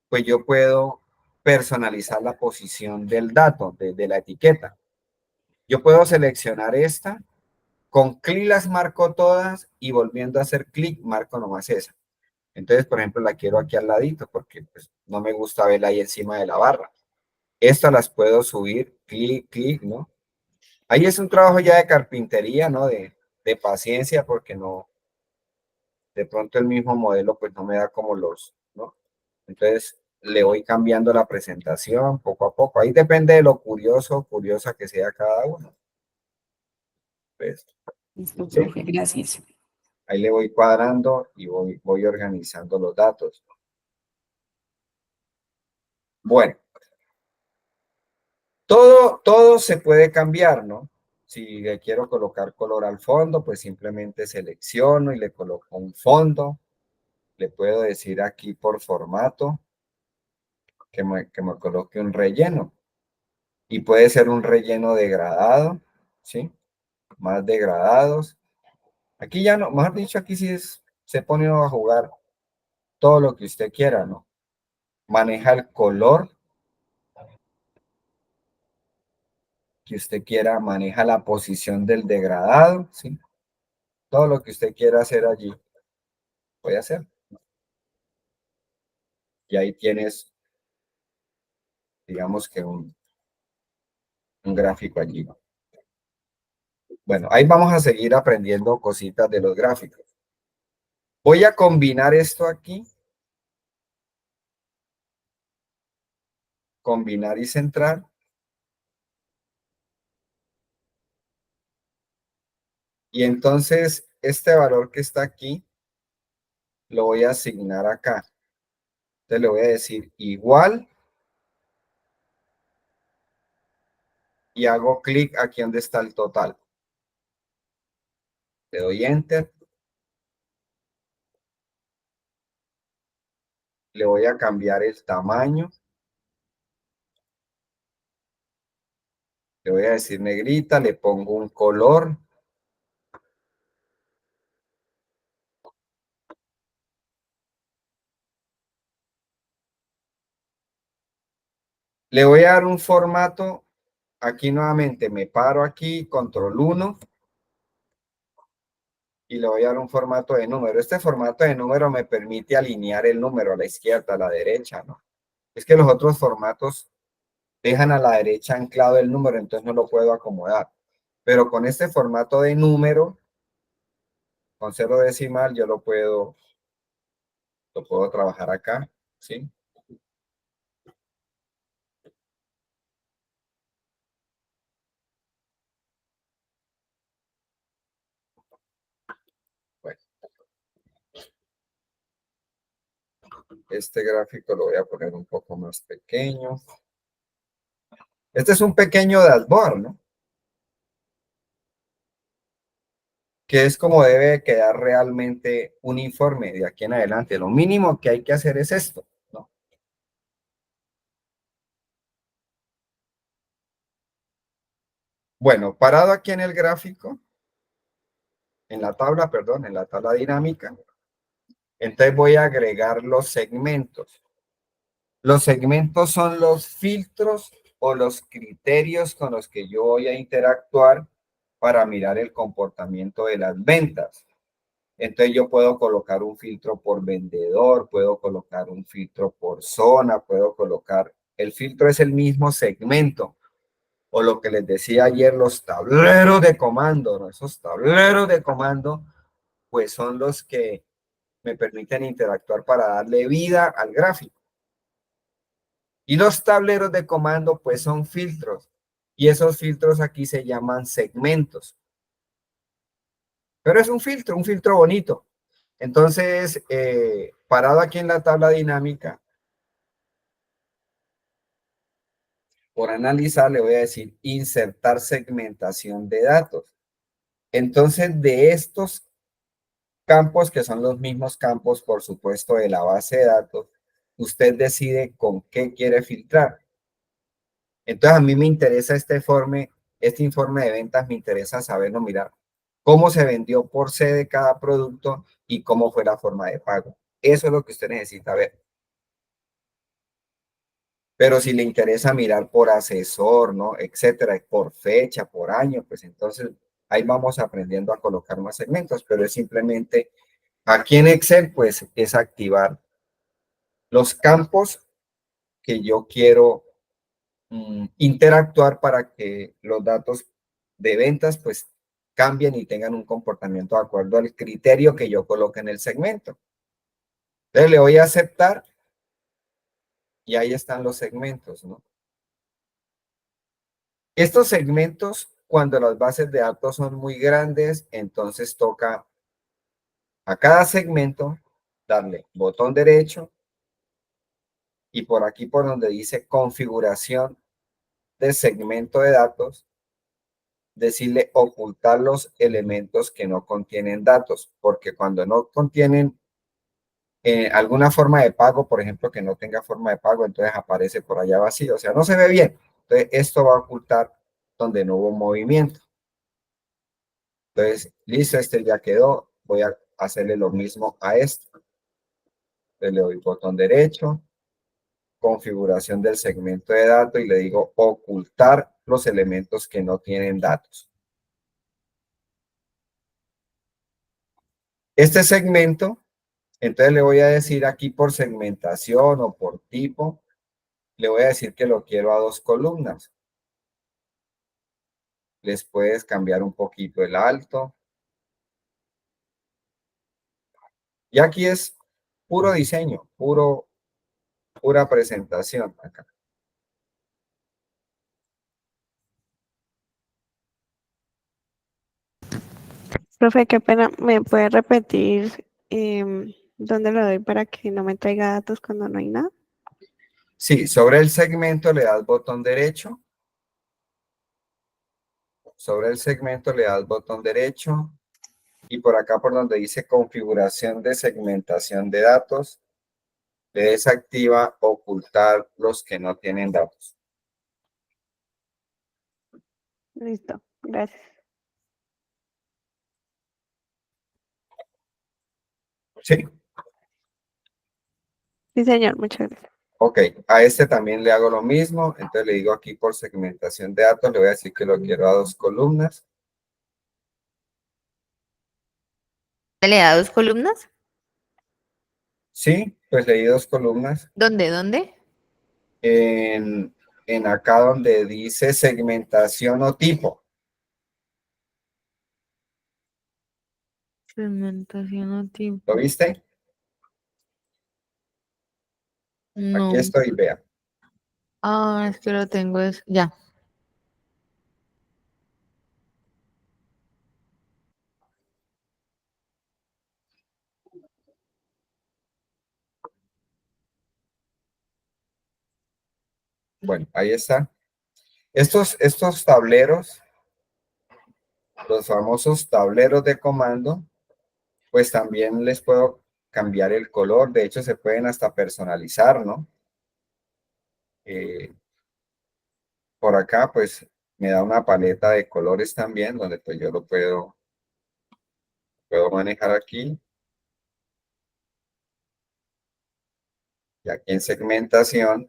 pues yo puedo personalizar la posición del dato, de la etiqueta. Yo puedo seleccionar esta, con clic las marco todas y volviendo a hacer clic marco nomás esa. Entonces, por ejemplo, la quiero aquí al ladito porque pues, no me gusta verla ahí encima de la barra. Estas las puedo subir, clic, clic, ¿no? Ahí es un trabajo ya de carpintería, ¿no? De paciencia porque no, de pronto el mismo modelo pues no me da como ¿no? Entonces le voy cambiando la presentación poco a poco. Ahí depende de lo curioso o curiosa que sea cada uno. Pues, Listo, sí, profe, gracias. ahí le voy cuadrando y voy organizando los datos. Bueno, todo se puede cambiar, ¿no? Si le quiero colocar color al fondo, pues simplemente selecciono y le coloco un fondo. Le puedo decir aquí por formato que me coloque un relleno. Y puede ser un relleno degradado, ¿sí? Más degradados. Aquí ya no, mejor dicho, aquí sí se pone uno a jugar todo lo que usted quiera, ¿no? Maneja el color que usted quiera, maneja la posición del degradado, ¿sí? Todo lo que usted quiera hacer allí, puede hacer. Y ahí tienes, digamos que un gráfico allí, ¿no? Bueno, ahí vamos a seguir aprendiendo cositas de los gráficos. Voy a combinar esto aquí. Combinar y centrar. Y entonces este valor que está aquí lo voy a asignar acá. Entonces le voy a decir igual y hago clic aquí donde está el total. Le doy enter. Le voy a cambiar el tamaño. Le voy a decir negrita, le pongo un color. Le voy a dar un formato. Aquí nuevamente me paro aquí, control 1. Y le voy a dar un formato de número. Este formato de número me permite alinear el número a la izquierda, a la derecha, ¿no? Es que los otros formatos dejan a la derecha anclado el número, entonces no lo puedo acomodar. Pero con este formato de número, con 0 decimal, yo lo puedo trabajar acá, ¿sí? Bueno, este gráfico lo voy a poner un poco más pequeño. Este es un pequeño dashboard, ¿no? Que es como debe quedar realmente un informe de aquí en adelante. Lo mínimo que hay que hacer es esto, ¿no? Bueno, parado aquí en el gráfico, en la tabla, perdón, en la tabla dinámica, entonces voy a agregar los segmentos. Los segmentos son los filtros o los criterios con los que yo voy a interactuar para mirar el comportamiento de las ventas. Entonces yo puedo colocar un filtro por vendedor, puedo colocar un filtro por zona, puedo colocar, el filtro es el mismo segmento, o lo que les decía ayer, los tableros de comando, ¿no? Esos tableros de comando, pues son los que me permiten interactuar para darle vida al gráfico. Y los tableros de comando, pues son filtros, y esos filtros aquí se llaman segmentos. Pero es un filtro bonito. Entonces, parado aquí en la tabla dinámica, por analizar, le voy a decir insertar segmentación de datos. Entonces, de estos campos, que son los mismos campos, por supuesto, de la base de datos, usted decide con qué quiere filtrar. Entonces, a mí me interesa este informe de ventas, me interesa saberlo, mirar cómo se vendió por C de cada producto y cómo fue la forma de pago. Eso es lo que usted necesita ver. Pero si le interesa mirar por asesor, ¿no? Etcétera, por fecha, por año, pues entonces ahí vamos aprendiendo a colocar más segmentos, pero es simplemente aquí en Excel, pues es activar los campos que yo quiero interactuar para que los datos de ventas, pues cambien y tengan un comportamiento de acuerdo al criterio que yo coloque en el segmento. Entonces le voy a aceptar y ahí están los segmentos, ¿no? Estos segmentos, cuando las bases de datos son muy grandes, entonces toca a cada segmento darle botón derecho y por aquí por donde dice configuración de segmento de datos, decirle ocultar los elementos que no contienen datos, porque cuando no contienen alguna forma de pago, por ejemplo, que no tenga forma de pago, entonces aparece por allá vacío, o sea, no se ve bien. Entonces, esto va a ocultar donde no hubo movimiento. Entonces, listo, este ya quedó. Voy a hacerle lo mismo a esto. Le doy botón derecho, configuración del segmento de datos y le digo ocultar los elementos que no tienen datos. Este segmento, entonces le voy a decir aquí por segmentación o por tipo, le voy a decir que lo quiero a 2 columnas. Les puedes cambiar un poquito el alto. Y aquí es puro diseño, pura presentación acá. Profe, qué pena, ¿me puede repetir dónde lo doy para que no me traiga datos cuando no hay nada? Sí, sobre el segmento le das botón derecho. Sobre el segmento le das botón derecho. Y por acá por donde dice configuración de segmentación de datos, le desactiva ocultar los que no tienen datos. Listo, gracias. Sí, Sí, señor, muchas gracias. ok. A este también le hago lo mismo. Entonces le digo aquí por segmentación de datos, le voy a decir que lo quiero a 2 columnas. ¿Le da 2 columnas? Sí, pues le di 2 columnas. ¿Dónde? En acá donde dice segmentación o tipo. Segmentación o tipo. ¿Lo viste? Aquí No. estoy, vea. Ah, es que lo tengo, ya. Bueno, ahí está. Estos tableros, los famosos tableros de comando, pues también les puedo cambiar el color. De hecho, se pueden hasta personalizar, ¿no? Eh, por acá, pues, me da una paleta de colores también, donde pues yo lo puedo manejar aquí. Y aquí en segmentación.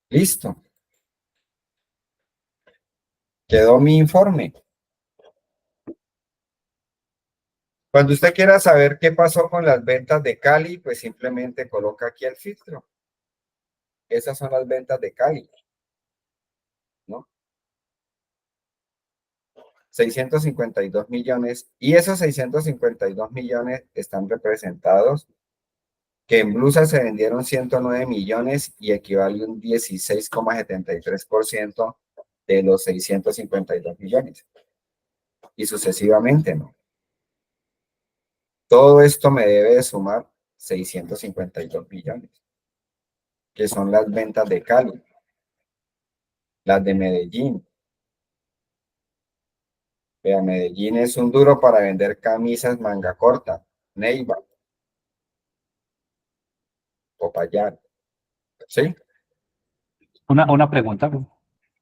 Listo. Quedó mi informe. Cuando usted quiera saber qué pasó con las ventas de Cali, pues simplemente coloca aquí el filtro. Esas son las ventas de Cali, ¿no? 652 millones. Y esos 652 millones están representados que en blusas se vendieron 109 millones y equivale a un 16,73% de los 652 millones. Y sucesivamente, ¿no? Todo esto me debe de sumar 652 millones, que son las ventas de Cali, las de Medellín. Vea, Medellín es un duro para vender camisas manga corta, Neiva, Popayán, ¿sí? Una pregunta.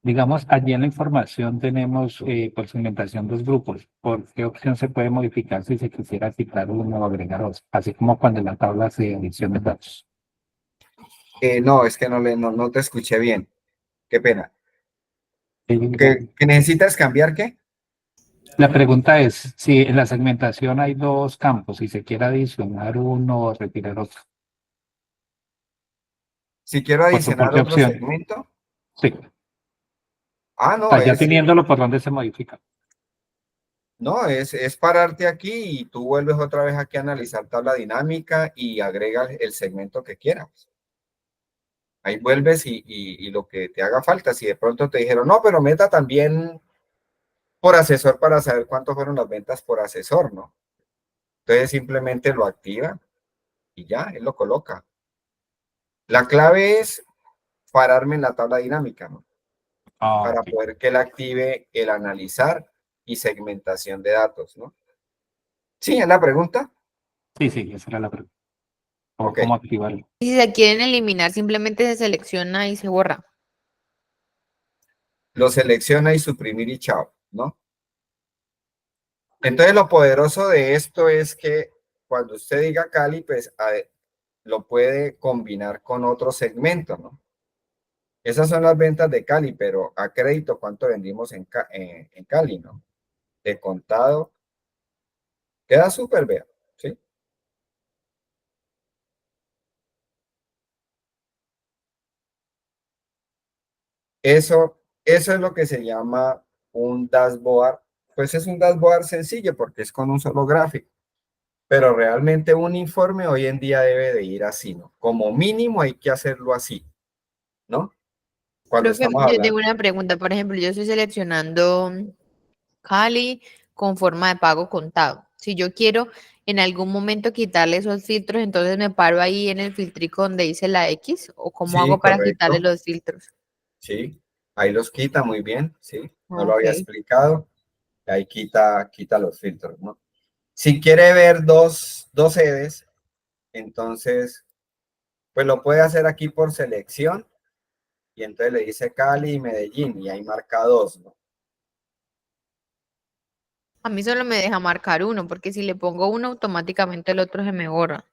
Digamos, allí en la información tenemos por segmentación dos grupos. ¿Por qué opción se puede modificar si se quisiera quitar uno o agregar otro? Así como cuando en la tabla de edición de datos. No, es que no te escuché bien. Qué pena. La, ¿Que necesitas cambiar qué? la pregunta es si en la segmentación hay dos campos, si se quiere adicionar uno o retirar otro. Si quiero ¿Por adicionar qué otro opción? segmento. Sí. Ah, O no, sea, ya teniéndolo, ¿por dónde se modifica? es pararte aquí y tú vuelves otra vez aquí a analizar tabla dinámica y agregas el segmento que quieras. Ahí vuelves y lo que te haga falta. Si de pronto te dijeron, no, pero meta también por asesor para saber cuánto fueron las ventas por asesor, ¿no? Entonces simplemente lo activa y ya, él lo coloca. La clave es pararme en la tabla dinámica, ¿no? Ah, Para ok. poder que él active el analizar y segmentación de datos, ¿no? Sí, es la pregunta. Sí, sí, esa era la pregunta. Ok, ¿Cómo activarlo? Y si se quieren eliminar, simplemente se selecciona y se borra. lo selecciona y suprimir y chao, ¿no? Entonces lo poderoso de esto es que cuando usted diga Cali, pues lo puede combinar con otro segmento, ¿no? Esas son las ventas de Cali, pero a crédito, ¿cuánto vendimos en Cali, no? De contado, queda súper, vea, ¿sí? Eso es lo que se llama un dashboard pues es un dashboard sencillo porque es con un solo gráfico. Pero realmente un informe hoy en día debe de ir así, ¿no? Como mínimo hay que hacerlo así, ¿no? Cuando Profe, estamos yo tengo hablando. una pregunta. Por ejemplo, yo estoy seleccionando Cali con forma de pago contado. Si yo quiero en algún momento quitarle esos filtros, entonces me paro ahí en el filtrico donde dice la X, o cómo Sí, hago para quitarle correcto. los filtros. Sí, ahí los quita muy bien, sí. No lo Ok. había explicado. Ahí quita los filtros, ¿no? Si quiere ver dos sedes, entonces, pues lo puede hacer aquí por selección y entonces le dice Cali y Medellín y ahí marca dos, ¿no? A mí solo me deja marcar uno, porque si le pongo uno, automáticamente el otro se me borra.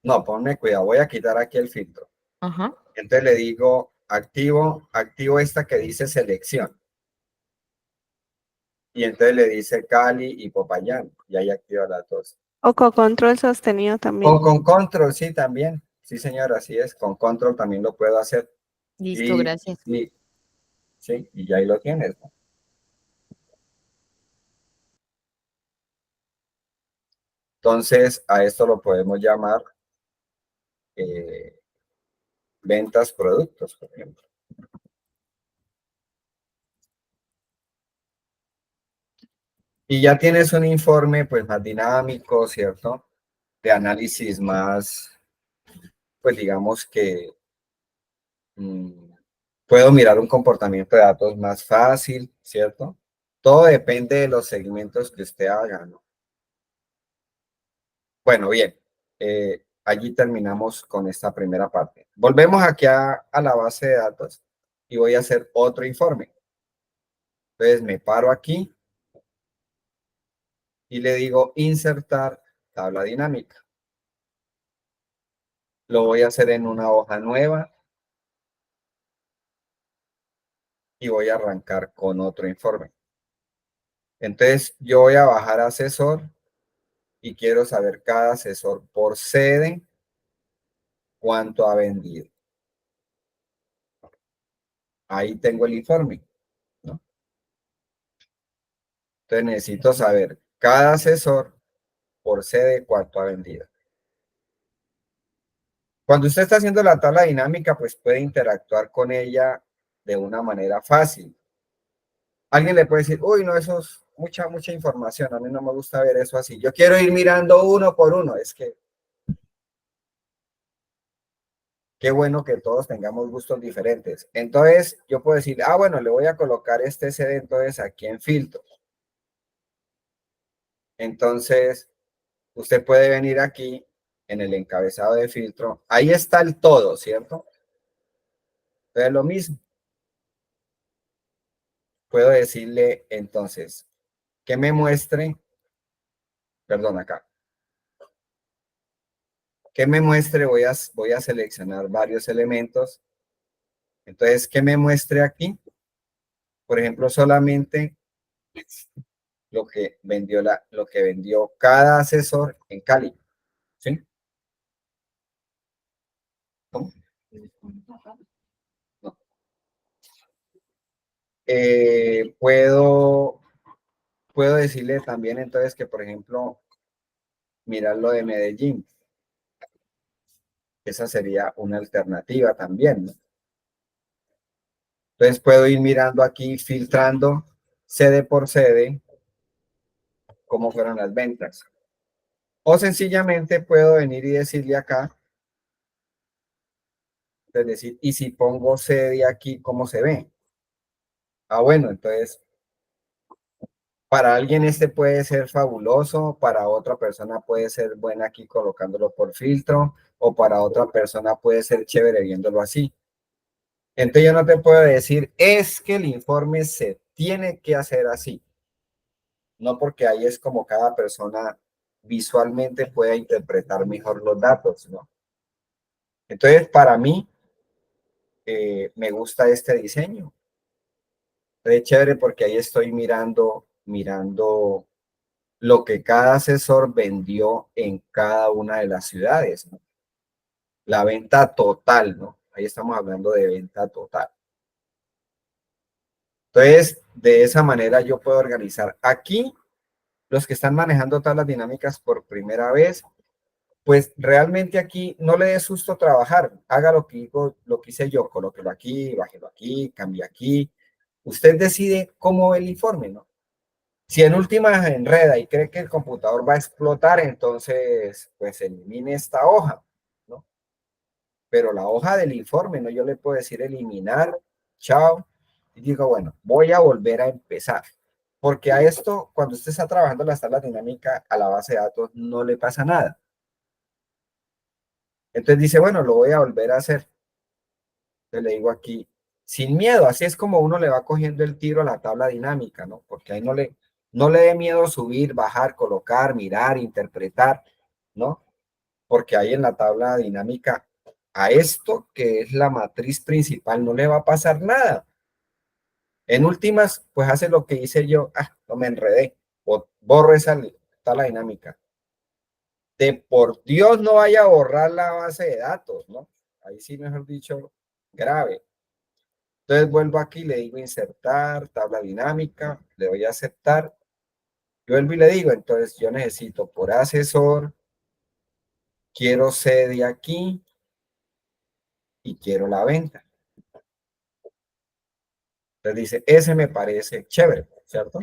No, ponme cuidado, voy a quitar aquí el filtro. Ajá. Entonces le digo activo esta que dice selección. Y entonces le dice Cali y Popayán y ahí activa las dos. O con control sostenido también. Con control, sí, también. Sí, señora, así es. Con control también lo puedo hacer. Listo, Y, gracias. sí, y ya ahí lo tienes, ¿no? Entonces, a esto lo podemos llamar ventas productos, por ejemplo. Y ya tienes un informe, pues, más dinámico, ¿cierto? De análisis más, pues, digamos que puedo mirar un comportamiento de datos más fácil, ¿cierto? Todo depende de los segmentos que usted haga, ¿no? Bueno, bien. Allí terminamos con esta primera parte. Volvemos aquí a la base de datos y voy a hacer otro informe. Entonces me paro aquí y le digo insertar tabla dinámica. Lo voy a hacer en una hoja nueva y voy a arrancar con otro informe. Entonces yo voy a bajar a asesor y quiero saber cada asesor por sede cuánto ha vendido. Ahí tengo el informe, ¿no? Entonces necesito saber cada asesor por sede cuánto ha vendido. Cuando usted está haciendo la tabla dinámica, pues puede interactuar con ella de una manera fácil. Alguien le puede decir, uy, no, eso es mucha información, a mí no me gusta ver eso así. Yo quiero ir mirando uno por uno, es que qué bueno que todos tengamos gustos diferentes. Entonces, yo puedo decir, bueno, le voy a colocar este CD entonces aquí en filtros. Entonces, usted puede venir aquí en el encabezado de filtro. Ahí está el todo, ¿cierto? Entonces, lo mismo. Puedo decirle entonces que me muestre, perdón, acá. Que me muestre, voy a seleccionar varios elementos. Entonces, que me muestre aquí, por ejemplo, solamente lo que vendió cada asesor en Cali. ¿Sí? ¿Cómo? No. Puedo decirle también entonces que, por ejemplo, mirar lo de Medellín. Esa sería una alternativa también, ¿no? Entonces puedo ir mirando aquí, filtrando sede por sede, cómo fueron las ventas. O sencillamente puedo venir y decirle acá, es decir, y si pongo sede aquí, ¿cómo se ve? Bueno, entonces, para alguien este puede ser fabuloso, para otra persona puede ser buena aquí colocándolo por filtro, o para otra persona puede ser chévere viéndolo así. Entonces yo no te puedo decir, es que el informe se tiene que hacer así. No, porque ahí es como cada persona visualmente pueda interpretar mejor los datos, ¿no? Entonces, para mí, me gusta este diseño. Es chévere porque ahí estoy mirando lo que cada asesor vendió en cada una de las ciudades, ¿no? La venta total, ¿no? Ahí estamos hablando de venta total. Entonces, de esa manera yo puedo organizar. Aquí, los que están manejando tablas dinámicas por primera vez, pues realmente aquí no le dé susto trabajar. Haga lo que digo, lo que hice yo, colóquelo aquí, bájelo aquí, cambie aquí. Usted decide cómo ve el informe, ¿no? Si en últimas enreda y cree que el computador va a explotar, entonces pues elimine esta hoja, ¿no? Pero la hoja del informe, ¿no? Yo le puedo decir eliminar, chao, y digo, bueno, voy a volver a empezar. Porque a esto, cuando usted está trabajando las tablas dinámicas a la base de datos, no le pasa nada. Entonces dice, bueno, lo voy a volver a hacer. Entonces le digo aquí, sin miedo, así es como uno le va cogiendo el tiro a la tabla dinámica, ¿no? Porque ahí no le dé miedo subir, bajar, colocar, mirar, interpretar, ¿no? Porque ahí en la tabla dinámica, a esto que es la matriz principal, no le va a pasar nada. En últimas, pues hace lo que hice yo, no me enredé, o borro esa tabla dinámica. De por Dios no vaya a borrar la base de datos, ¿no? Ahí sí, mejor dicho, grave. Entonces vuelvo aquí, le digo insertar, tabla dinámica, le doy a aceptar. Yo vuelvo y le digo, entonces yo necesito por asesor, quiero sede aquí y quiero la venta. Entonces dice, ese me parece chévere, ¿cierto?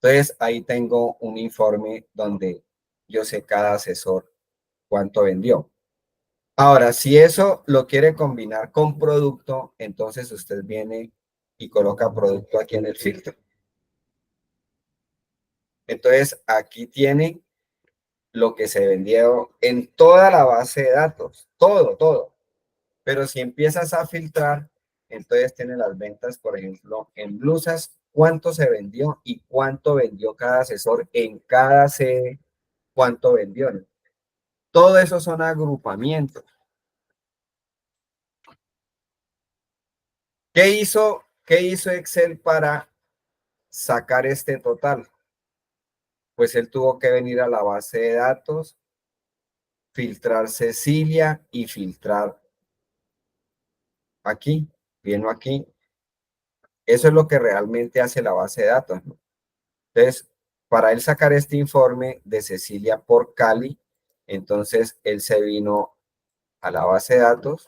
Entonces ahí tengo un informe donde yo sé cada asesor cuánto vendió. Ahora, si eso lo quiere combinar con producto, entonces usted viene y coloca producto aquí en el filtro. Entonces aquí tiene lo que se vendió en toda la base de datos, todo. Pero si empiezas a filtrar, entonces tiene las ventas, por ejemplo, en blusas, cuánto se vendió y cuánto vendió cada asesor en cada sede, cuánto vendió, ¿no? Todo eso son agrupamientos. ¿Qué hizo Excel para sacar este total? Pues él tuvo que venir a la base de datos, filtrar Cecilia y filtrar aquí, viene aquí. Eso es lo que realmente hace la base de datos, ¿no? Entonces, para él sacar este informe de Cecilia por Cali, entonces él se vino a la base de datos,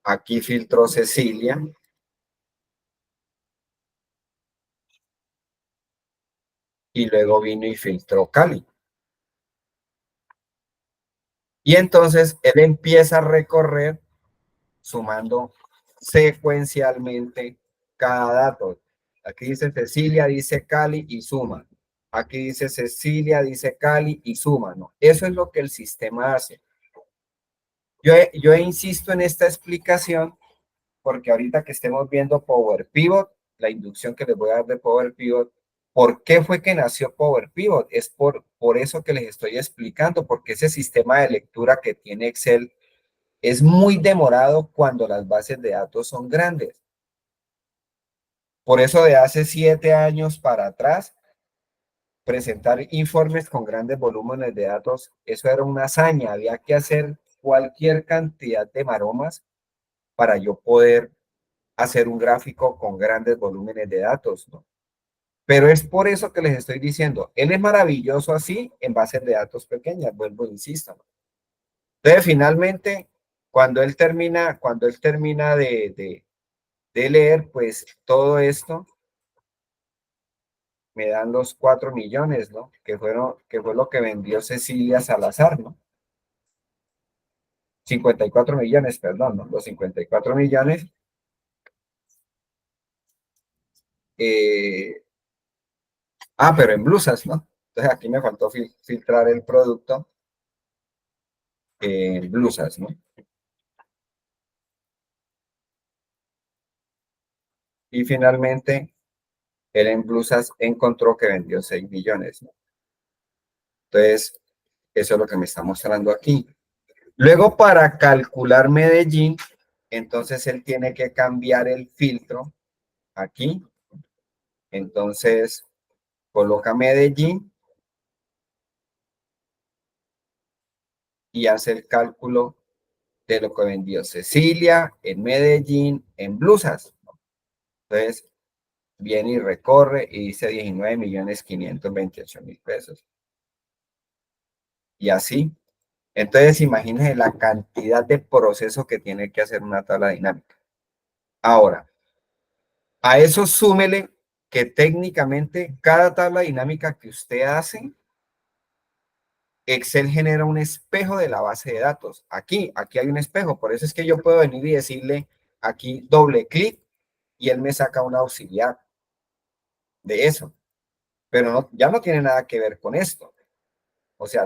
aquí filtró Cecilia, y luego vino y filtró Cali. Y entonces él empieza a recorrer sumando secuencialmente cada dato. Aquí dice Cecilia, dice Cali y suma. Aquí dice Cecilia, dice Cali y suma, ¿no? Eso es lo que el sistema hace. Yo insisto en esta explicación porque ahorita que estemos viendo Power Pivot, la inducción que les voy a dar de Power Pivot, ¿por qué fue que nació Power Pivot? Es por eso que les estoy explicando, porque ese sistema de lectura que tiene Excel es muy demorado cuando las bases de datos son grandes. Por eso de hace 7 años para atrás, presentar informes con grandes volúmenes de datos, eso era una hazaña. Había que hacer cualquier cantidad de maromas para yo poder hacer un gráfico con grandes volúmenes de datos, ¿no? Pero es por eso que les estoy diciendo, él es maravilloso así en bases de datos pequeñas, vuelvo, insisto, ¿no? Entonces, finalmente, cuando él termina de leer, pues todo esto me dan los 4 millones, ¿no? Que fue lo que vendió Cecilia Salazar, ¿no? 54 millones, perdón, ¿no? Los 54 millones. Pero en blusas, ¿no? Entonces aquí me faltó filtrar el producto en blusas, ¿no? Y finalmente, él en blusas encontró que vendió 6 millones, ¿no? Entonces, eso es lo que me está mostrando aquí. Luego, para calcular Medellín, entonces él tiene que cambiar el filtro aquí. Entonces, coloca Medellín y hace el cálculo de lo que vendió Cecilia en Medellín en blusas. Entonces, viene y recorre y dice 19.528.000 pesos. Y así. Entonces, imagínense la cantidad de proceso que tiene que hacer una tabla dinámica. Ahora, a eso súmele que técnicamente cada tabla dinámica que usted hace, Excel genera un espejo de la base de datos. Aquí hay un espejo. Por eso es que yo puedo venir y decirle aquí doble clic y él me saca un auxiliar de eso. Pero no, ya no tiene nada que ver con esto. O sea,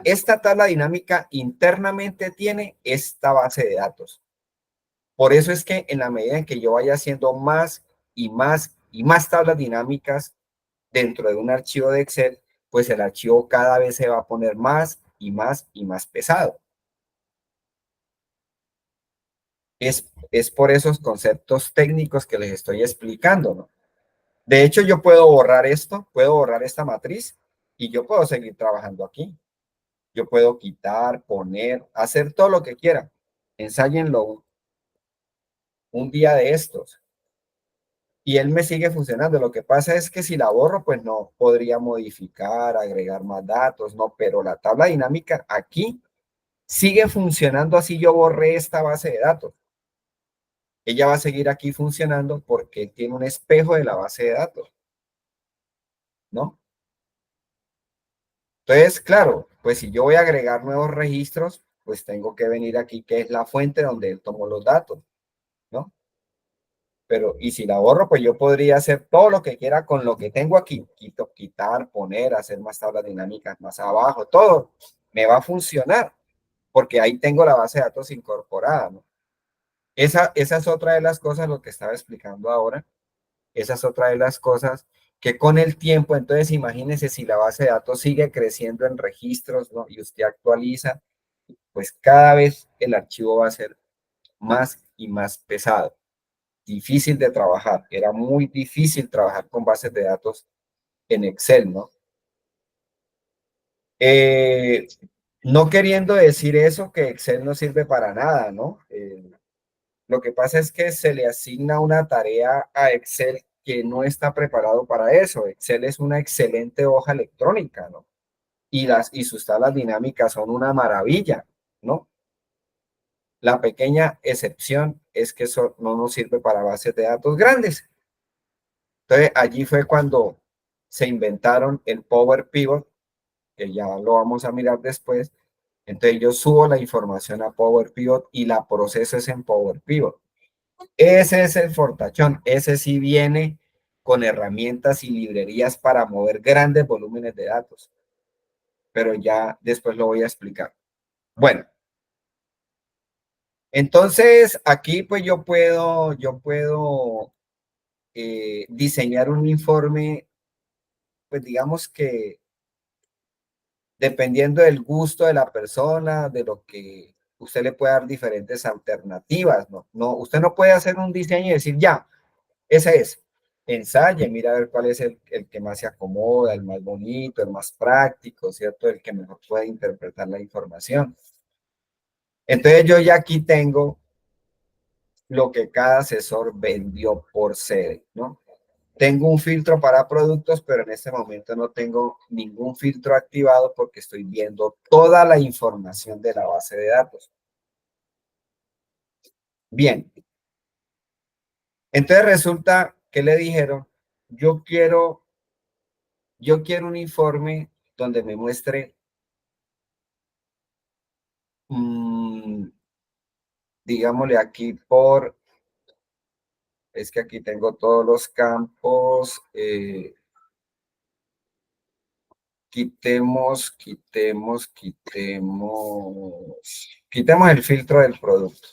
esta tabla dinámica internamente tiene esta base de datos. Por eso es que en la medida en que yo vaya haciendo más y más y más tablas dinámicas dentro de un archivo de Excel, pues el archivo cada vez se va a poner más y más y más pesado. Es por esos conceptos técnicos que les estoy explicando, ¿no? De hecho, yo puedo borrar esto, puedo borrar esta matriz y yo puedo seguir trabajando aquí. Yo puedo quitar, poner, hacer todo lo que quiera. Ensáyenlo un día de estos. Y él me sigue funcionando. Lo que pasa es que si la borro, pues no podría modificar, agregar más datos, no, pero la tabla dinámica aquí sigue funcionando así yo borré esta base de datos. Ella va a seguir aquí funcionando porque tiene un espejo de la base de datos, ¿no? Entonces, claro, pues si yo voy a agregar nuevos registros, pues tengo que venir aquí, que es la fuente donde él tomó los datos, ¿no? Pero, y si la borro, pues yo podría hacer todo lo que quiera con lo que tengo aquí. Quitar, poner, hacer más tablas dinámicas más abajo, todo me va a funcionar porque ahí tengo la base de datos incorporada, ¿no? Esa es otra de las cosas, lo que estaba explicando ahora. Esa es otra de las cosas que con el tiempo, entonces imagínense si la base de datos sigue creciendo en registros, ¿no? Y usted actualiza, pues cada vez el archivo va a ser más y más pesado. Difícil de trabajar, era muy difícil trabajar con bases de datos en Excel, ¿no? No queriendo decir eso, que Excel no sirve para nada, ¿no? Lo que pasa es que se le asigna una tarea a Excel que no está preparado para eso. Excel es una excelente hoja electrónica, ¿no? Y sus tablas dinámicas son una maravilla, ¿no? La pequeña excepción es que eso no nos sirve para bases de datos grandes. Entonces, allí fue cuando se inventaron el Power Pivot, que ya lo vamos a mirar después. Entonces, yo subo la información a Power Pivot y la proceso es en Power Pivot. Ese es el fortachón. Ese sí viene con herramientas y librerías para mover grandes volúmenes de datos. Pero ya después lo voy a explicar. Bueno. Entonces, aquí pues yo puedo diseñar un informe, pues digamos que dependiendo del gusto de la persona, de lo que usted le puede dar diferentes alternativas, ¿no? No, usted no puede hacer un diseño y decir, ya, ese es. Ensaye, mira a ver cuál es el que más se acomoda, el más bonito, el más práctico, ¿cierto? El que mejor puede interpretar la información. Entonces yo ya aquí tengo lo que cada asesor vendió por sede, ¿no? Tengo un filtro para productos, pero en este momento no tengo ningún filtro activado porque estoy viendo toda la información de la base de datos. Bien. Entonces resulta que le dijeron, yo quiero un informe donde me muestre, digámosle aquí es que aquí tengo todos los campos, quitemos el filtro del producto.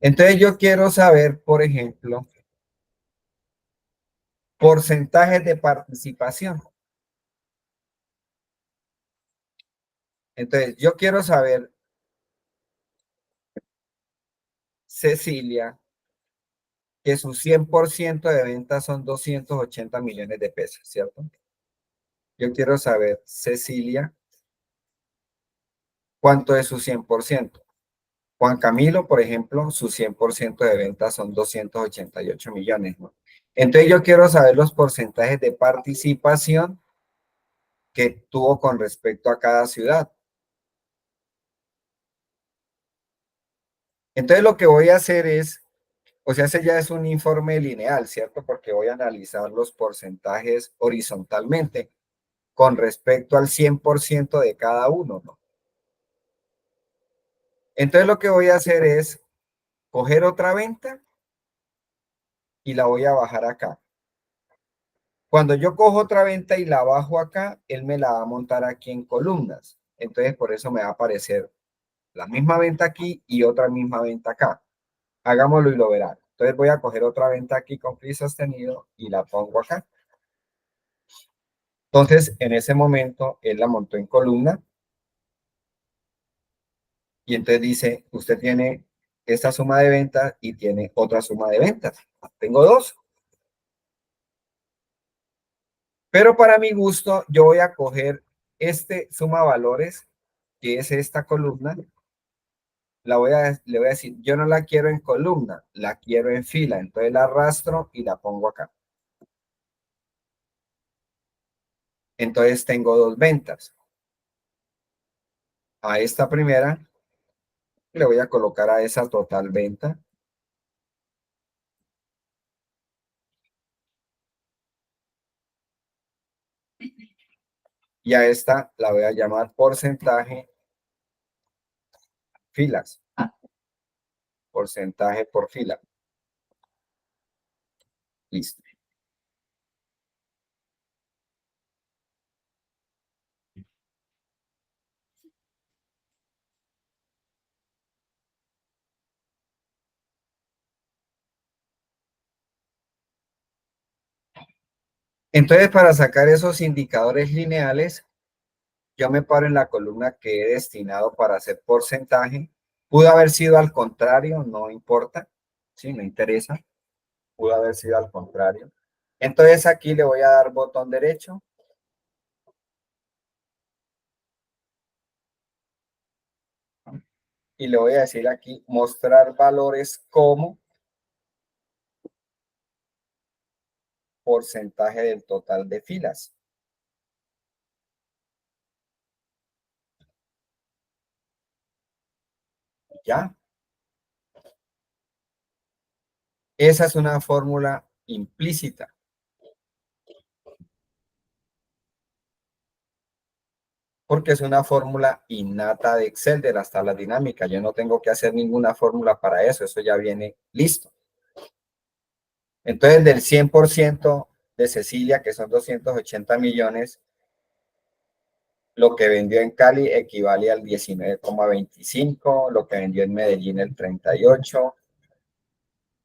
Entonces yo quiero saber, por ejemplo, porcentajes de participación. Entonces yo quiero saber, Cecilia, que su 100% de ventas son 280 millones de pesos, ¿cierto? Yo quiero saber, Cecilia, ¿cuánto es su 100%? Juan Camilo, por ejemplo, su 100% de ventas son 288 millones, ¿no? Entonces yo quiero saber los porcentajes de participación que tuvo con respecto a cada ciudad. Entonces lo que voy a hacer es, o sea, ese ya es un informe lineal, ¿cierto? Porque voy a analizar los porcentajes horizontalmente con respecto al 100% de cada uno, ¿no? Entonces lo que voy a hacer es coger otra venta y la voy a bajar acá. Cuando yo cojo otra venta y la bajo acá, él me la va a montar aquí en columnas. Entonces por eso me va a aparecer la misma venta aquí y otra misma venta acá. Hagámoslo y lo verán. Entonces voy a coger otra venta aquí con clic sostenido y la pongo acá. Entonces en ese momento él la montó en columna. Y entonces dice, usted tiene esta suma de ventas y tiene otra suma de ventas. Tengo dos. Pero para mi gusto, yo voy a coger este suma valores, que es esta columna. Le voy a decir, yo no la quiero en columna, la quiero en fila. Entonces la arrastro y la pongo acá. Entonces tengo dos ventas. A esta primera le voy a colocar a esa total venta. Y a esta la voy a llamar porcentaje filas. Porcentaje por fila. Listo. Entonces, para sacar esos indicadores lineales, yo me paro en la columna que he destinado para hacer porcentaje. Pudo haber sido al contrario, no importa. Sí, no interesa. Pudo haber sido al contrario. Entonces, aquí le voy a dar botón derecho. Y le voy a decir aquí, mostrar valores como porcentaje del total de filas. Ya. Esa es una fórmula implícita. Porque es una fórmula innata de Excel de las tablas dinámicas. Yo no tengo que hacer ninguna fórmula para eso. Eso ya viene listo. Entonces, del 100% de Cecilia, que son 280 millones, lo que vendió en Cali equivale al 19,25, lo que vendió en Medellín el 38.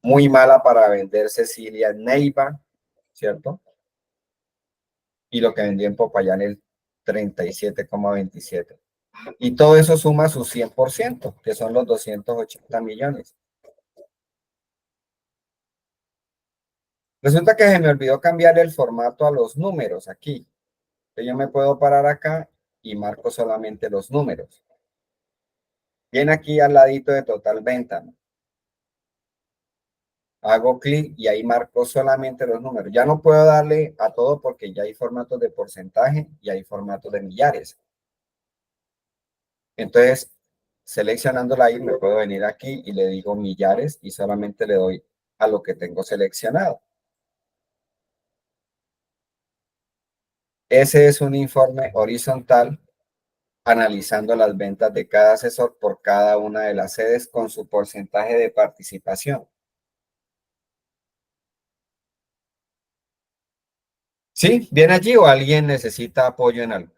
Muy mala para vender Cecilia en Neiva, ¿cierto? Y lo que vendió en Popayán el 37,27. Y todo eso suma su 100%, que son los 280 millones. Resulta que se me olvidó cambiar el formato a los números aquí. Entonces yo me puedo parar acá y marco solamente los números. Viene aquí al ladito de total venta, ¿no? Hago clic y ahí marco solamente los números. Ya no puedo darle a todo porque ya hay formatos de porcentaje y hay formatos de millares. Entonces, seleccionándola ahí, me puedo venir aquí y le digo millares y solamente le doy a lo que tengo seleccionado. Ese es un informe horizontal analizando las ventas de cada asesor por cada una de las sedes con su porcentaje de participación. ¿Sí? ¿Bien allí o alguien necesita apoyo en algo?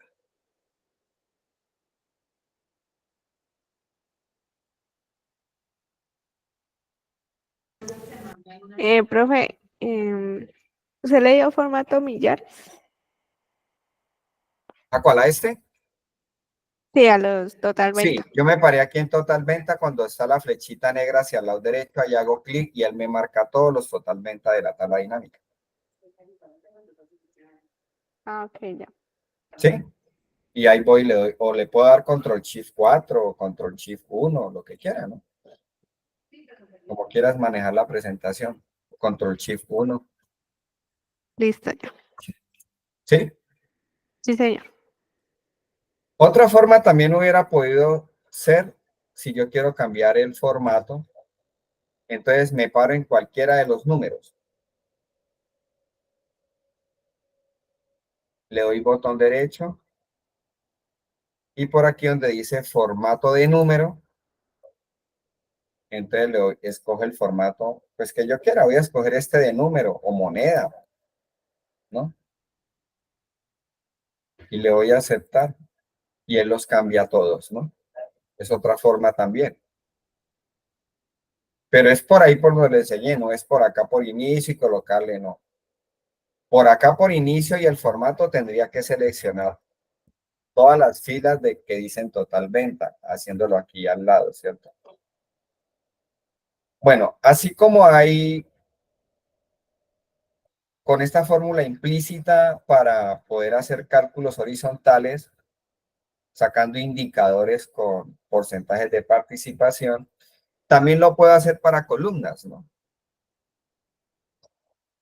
Profe, ¿usted le dio formato millar? ¿A cuál? ¿A este? Sí, a los total Sí, venta. yo me paré aquí en total venta cuando está la flechita negra hacia el lado derecho, ahí hago clic y él me marca todos los total venta de la tabla dinámica. Ah, ok, ya. ¿Sí? Y ahí voy, le doy, o le puedo dar control shift 4 o control shift 1, lo que quiera, ¿no? Como quieras manejar la presentación. Control shift 1. Listo ya. ¿Sí? Sí, señor. Otra forma también hubiera podido ser, si yo quiero cambiar el formato, entonces me paro en cualquiera de los números. Le doy botón derecho y por aquí donde dice formato de número, entonces le doy, escoge el formato pues que yo quiera. Voy a escoger este de número o moneda, ¿no? Y le voy a aceptar y él los cambia a todos, ¿no? Es otra forma también. Pero es por ahí por donde le enseñé, no es por acá por inicio y colocarle, no. Por acá por inicio y el formato tendría que seleccionar todas las filas de que dicen total venta, haciéndolo aquí al lado, ¿cierto? Bueno, así como hay con esta fórmula implícita para poder hacer cálculos horizontales, sacando indicadores con porcentajes de participación, también lo puedo hacer para columnas, ¿no?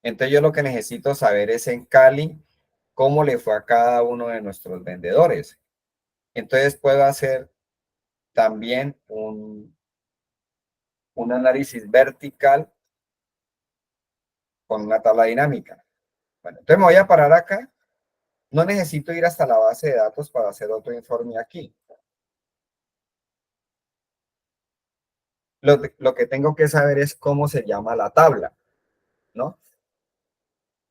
Entonces yo lo que necesito saber es en Cali cómo le fue a cada uno de nuestros vendedores. Entonces puedo hacer también un análisis vertical con una tabla dinámica. Bueno, entonces me voy a parar acá. No necesito ir hasta la base de datos para hacer otro informe aquí. Lo que tengo que saber es cómo se llama la tabla, ¿no?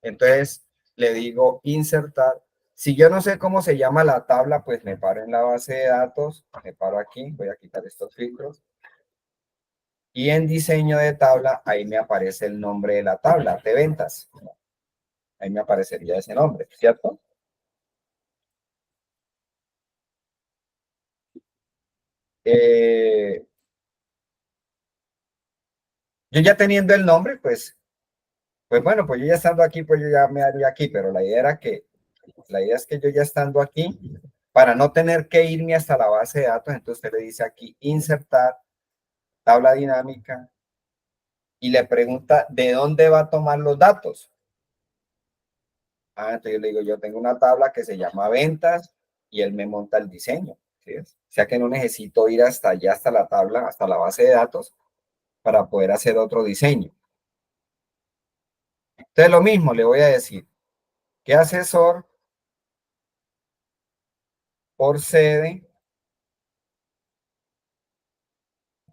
Entonces le digo insertar. Si yo no sé cómo se llama la tabla, pues me paro en la base de datos, me paro aquí, voy a quitar estos filtros. Y en diseño de tabla, ahí me aparece el nombre de la tabla de ventas. Ahí me aparecería ese nombre, ¿cierto? Yo ya teniendo el nombre, pues bueno, pues yo ya estando aquí, pues yo ya me haría aquí, pero la idea es que yo ya estando aquí, para no tener que irme hasta la base de datos, entonces usted le dice aquí insertar tabla dinámica y le pregunta de dónde va a tomar los datos. Entonces yo le digo, yo tengo una tabla que se llama ventas y él me monta el diseño. ¿Sí? O sea que no necesito ir hasta allá, hasta la tabla, hasta la base de datos para poder hacer otro diseño. Entonces lo mismo, le voy a decir que asesor por sede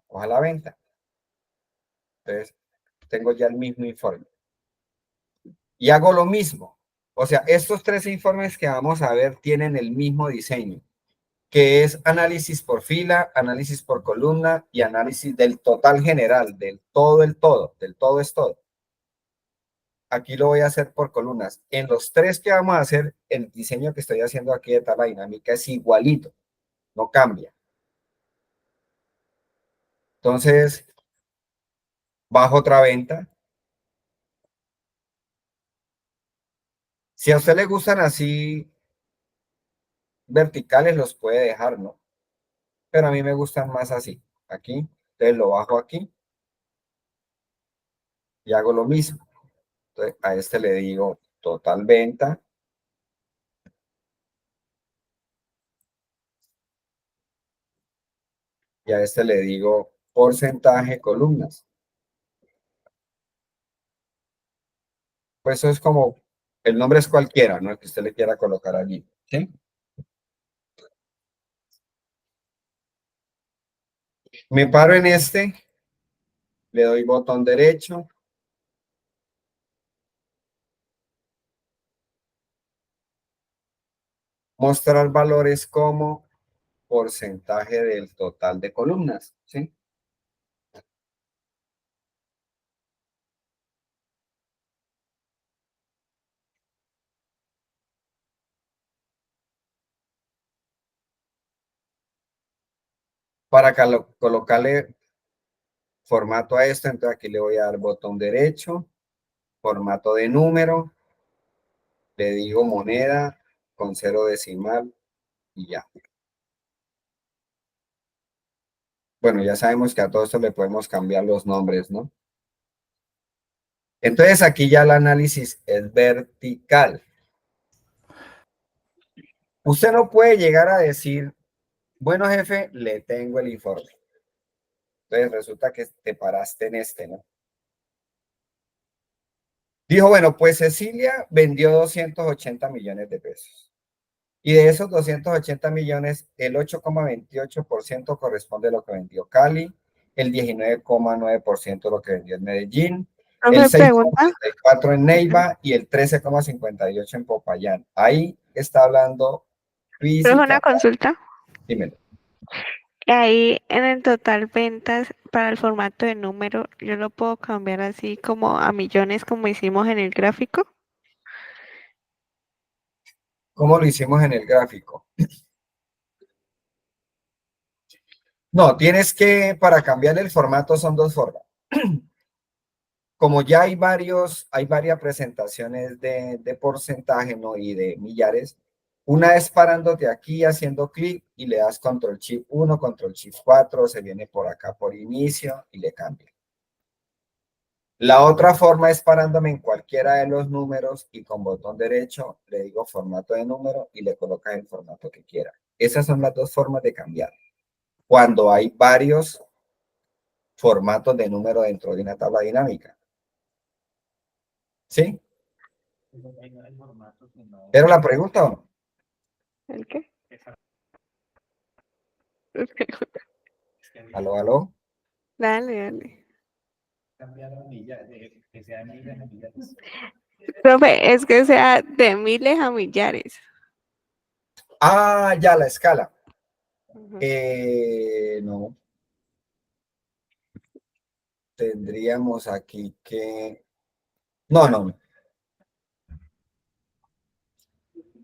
o a la venta. Entonces tengo ya el mismo informe. Y hago lo mismo. O sea, estos tres informes que vamos a ver tienen el mismo diseño, que es análisis por fila, análisis por columna y análisis del total general, del todo del todo es todo. Aquí lo voy a hacer por columnas. En los tres que vamos a hacer, el diseño que estoy haciendo aquí de tabla dinámica es igualito, no cambia. Entonces, bajo otra venta. Si a usted le gustan así verticales, los puede dejar, ¿no? Pero a mí me gustan más así. Aquí, entonces lo bajo aquí y hago lo mismo. Entonces, a este le digo total venta. Y a este le digo porcentaje columnas. Pues eso es como, el nombre es cualquiera, ¿no? El que usted le quiera colocar allí. ¿Sí? Me paro en este, le doy botón derecho. Mostrar valores como porcentaje del total de columnas. ¿Sí? Para colocarle formato a esto, entonces aquí le voy a dar botón derecho, formato de número, le digo moneda con 0 decimal y ya. Bueno, ya sabemos que a todo esto le podemos cambiar los nombres, ¿no? Entonces aquí ya el análisis es vertical. Usted no puede llegar a decir, bueno, jefe, le tengo el informe. Entonces resulta que te paraste en este, ¿no? Dijo, bueno, pues Cecilia vendió 280 millones de pesos. Y de esos 280 millones, el 8,28% corresponde a lo que vendió Cali, el 19,9% lo que vendió en Medellín, el Profe, pregunta. 6,84% en Neiva y el 13,58% en Popayán. Ahí está hablando Profe, una física. consulta. Dímelo. Ahí en el total ventas para el formato de número, yo lo puedo cambiar así como a millones como hicimos en el gráfico. ¿Cómo lo hicimos en el gráfico? No, tienes que, para cambiar el formato son dos formas. Como ya hay varias presentaciones de porcentaje, ¿no? Y de millares, una es parándote aquí, haciendo clic y le das control shift 1, control shift 4, se viene por acá por inicio y le cambia. La otra forma es parándome en cualquiera de los números y con botón derecho le digo formato de número y le colocas el formato que quiera. Esas son las dos formas de cambiar. Cuando hay varios formatos de número dentro de una tabla dinámica. ¿Sí? ¿Era la pregunta o no? ¿El qué? ¿Aló, aló? Dale, dale. Profe, es que sea de miles a millares. Ah, ya, la escala. Ujú. No. Tendríamos aquí que... No, no.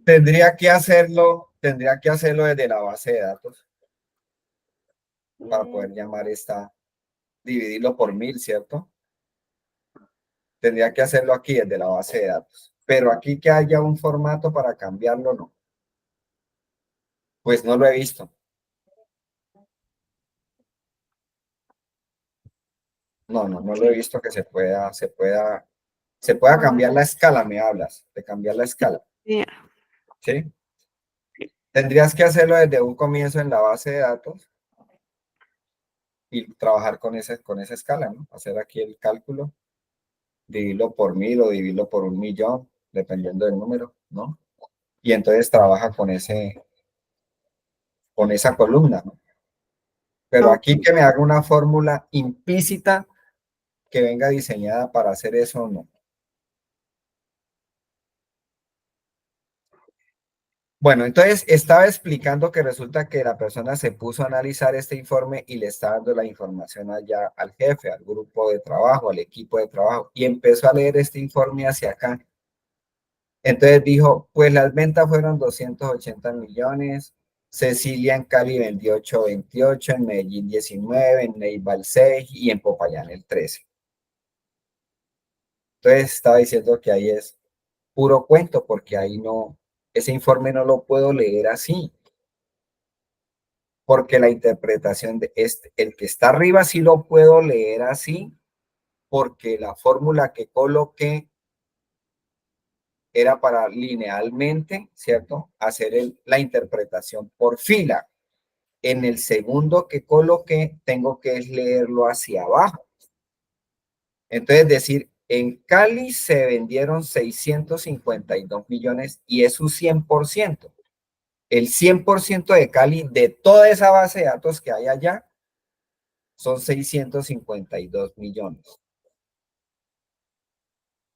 Tendría que hacerlo desde la base de datos para poder llamar dividirlo por 1000, ¿cierto? Tendría que hacerlo aquí desde la base de datos. Pero aquí que haya un formato para cambiarlo, no. Pues no lo he visto. No lo he visto que se pueda cambiar la escala, me hablas, de cambiar la escala, Ya. ¿sí? Tendrías que hacerlo desde un comienzo en la base de datos y trabajar con esa escala, ¿no? Hacer aquí el cálculo, dividirlo por 1000 o dividirlo por 1.000.000, dependiendo del número, ¿no? Y entonces trabaja con esa columna, ¿no? Pero Ok. aquí que me haga una fórmula implícita que venga diseñada para hacer eso, no. Bueno, entonces estaba explicando que resulta que la persona se puso a analizar este informe y le está dando la información allá al jefe, al grupo de trabajo, al equipo de trabajo, y empezó a leer este informe hacia acá. Entonces dijo, pues las ventas fueron 280 millones, Cecilia en Cali vendió 828, en Medellín 19, en Neiva el 6 y en Popayán el 13. Entonces estaba diciendo que ahí es puro cuento porque ahí no, ese informe no lo puedo leer así. Porque la interpretación de el que está arriba sí lo puedo leer así, porque la fórmula que coloqué era para linealmente, ¿cierto? Hacer la interpretación por fila. En el segundo que coloqué, tengo que leerlo hacia abajo. Entonces, decir, en Cali se vendieron 652 millones y es su 100%. El 100% de Cali, de toda esa base de datos que hay allá, son 652 millones.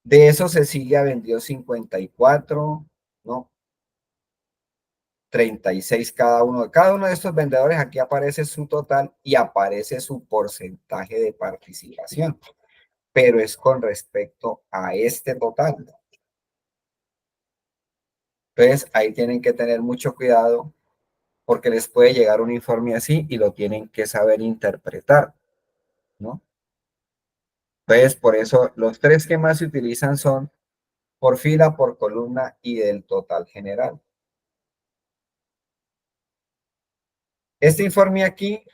De eso Cecilia vendió 54, ¿no? 36 cada uno. Cada uno de estos vendedores, aquí aparece su total y aparece su porcentaje de participación, pero es con respecto a este total. Entonces, ahí tienen que tener mucho cuidado porque les puede llegar un informe así y lo tienen que saber interpretar, ¿no? Entonces, por eso los tres que más se utilizan son por fila, por columna y del total general. Este informe aquí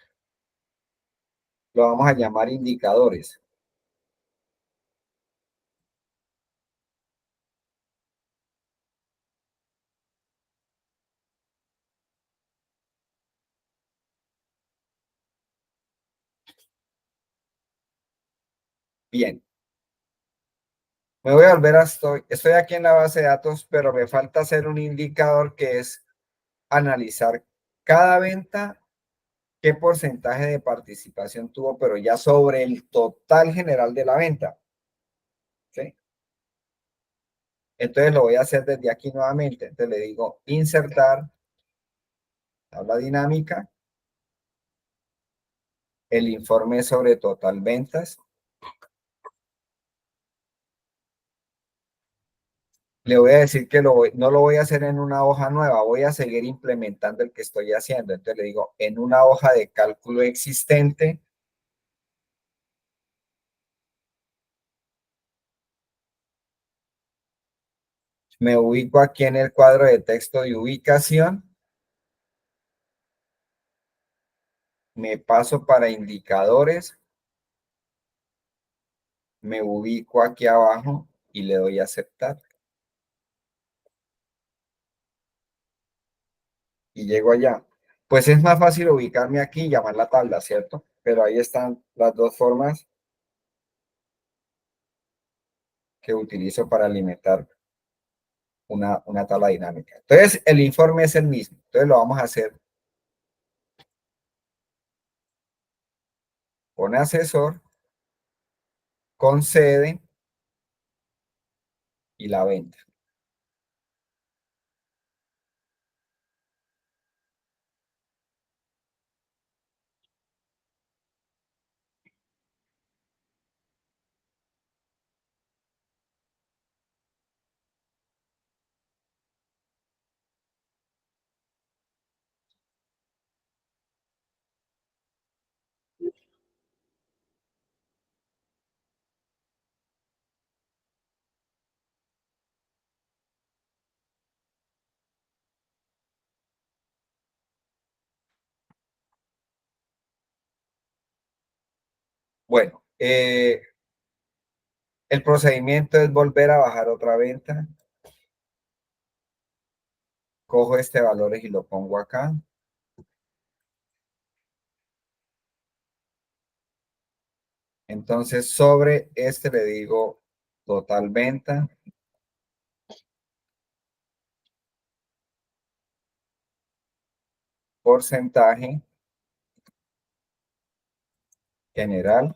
lo vamos a llamar indicadores. Bien. Me voy a volver a estoy aquí en la base de datos, pero me falta hacer un indicador que es analizar cada venta, qué porcentaje de participación tuvo, pero ya sobre el total general de la venta. ¿Sí? Entonces lo voy a hacer desde aquí nuevamente. Entonces le digo insertar, tabla dinámica, el informe sobre total ventas. Le voy a decir que no lo voy a hacer en una hoja nueva, voy a seguir implementando el que estoy haciendo. Entonces le digo, en una hoja de cálculo existente, me ubico aquí en el cuadro de texto de ubicación, me paso para indicadores, me ubico aquí abajo y le doy a aceptar. Y llego allá. Pues es más fácil ubicarme aquí y llamar la tabla, ¿cierto? Pero ahí están las dos formas que utilizo para alimentar una tabla dinámica. Entonces, el informe es el mismo. Entonces, lo vamos a hacer con asesor, con sede y la venta. Bueno, el procedimiento es volver a bajar otra venta. Cojo este valor y lo pongo acá. Entonces, sobre este le digo total venta. Porcentaje general.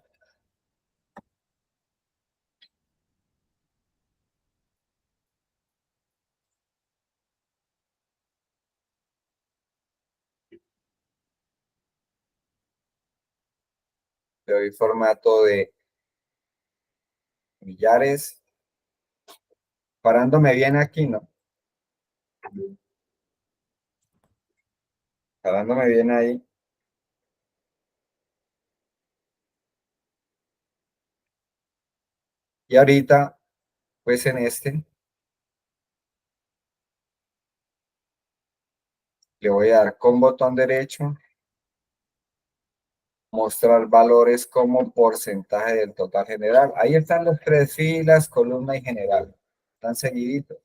Le doy formato de millares. Parándome bien aquí, ¿no? Parándome bien ahí. Y ahorita, pues en este, le voy a dar con botón derecho, mostrar valores como porcentaje del total general. Ahí están las tres filas, columna y general. Están seguiditos.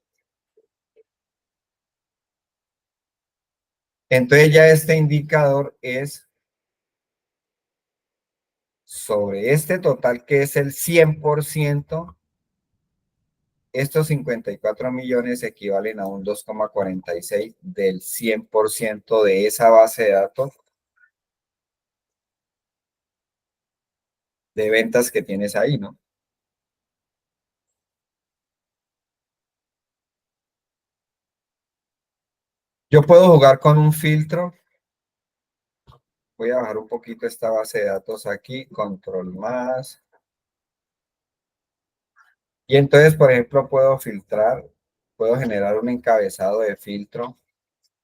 Entonces ya este indicador es sobre este total que es el 100%. Estos 54 millones equivalen a un 2,46 del 100% de esa base de datos de ventas que tienes ahí, ¿no? Yo puedo jugar con un filtro. Voy a bajar un poquito esta base de datos aquí, control más. Y entonces, por ejemplo, puedo filtrar, puedo generar un encabezado de filtro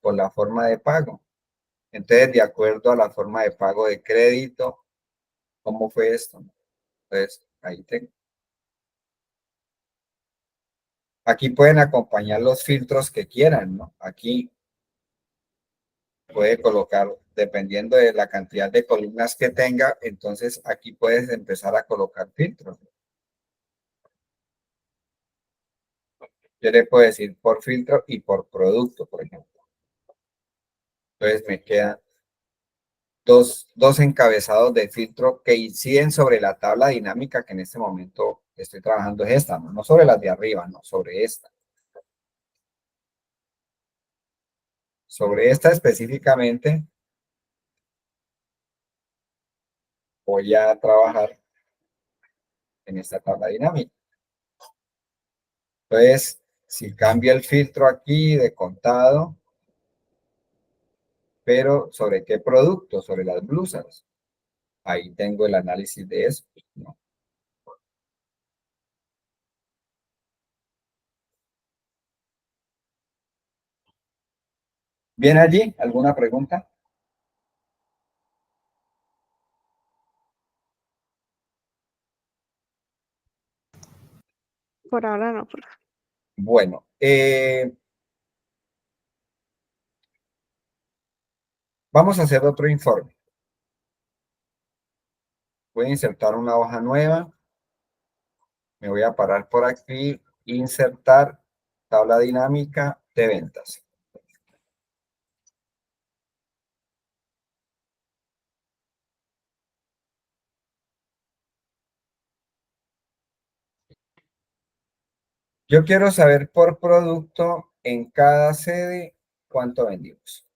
por la forma de pago. Entonces, de acuerdo a la forma de pago de crédito, ¿cómo fue esto? Entonces, ahí tengo. Aquí pueden acompañar los filtros que quieran, ¿no? Aquí puede colocar, dependiendo de la cantidad de columnas que tenga, entonces aquí puedes empezar a colocar filtros. Yo le puedo decir por filtro y por producto, por ejemplo. Entonces me quedan dos encabezados de filtro que inciden sobre la tabla dinámica que en este momento estoy trabajando, es esta, ¿no? No sobre las de arriba, no, sobre esta. Sobre esta específicamente voy a trabajar en esta tabla dinámica. Entonces, si cambio el filtro aquí de contado, pero ¿sobre qué producto? Sobre las blusas. Ahí tengo el análisis de eso, ¿no? ¿Bien allí? ¿Alguna pregunta? Por ahora no, profe. Bueno, vamos a hacer otro informe. Voy a insertar una hoja nueva. Me voy a parar por aquí, insertar tabla dinámica de ventas. Yo quiero saber por producto en cada sede cuánto vendimos.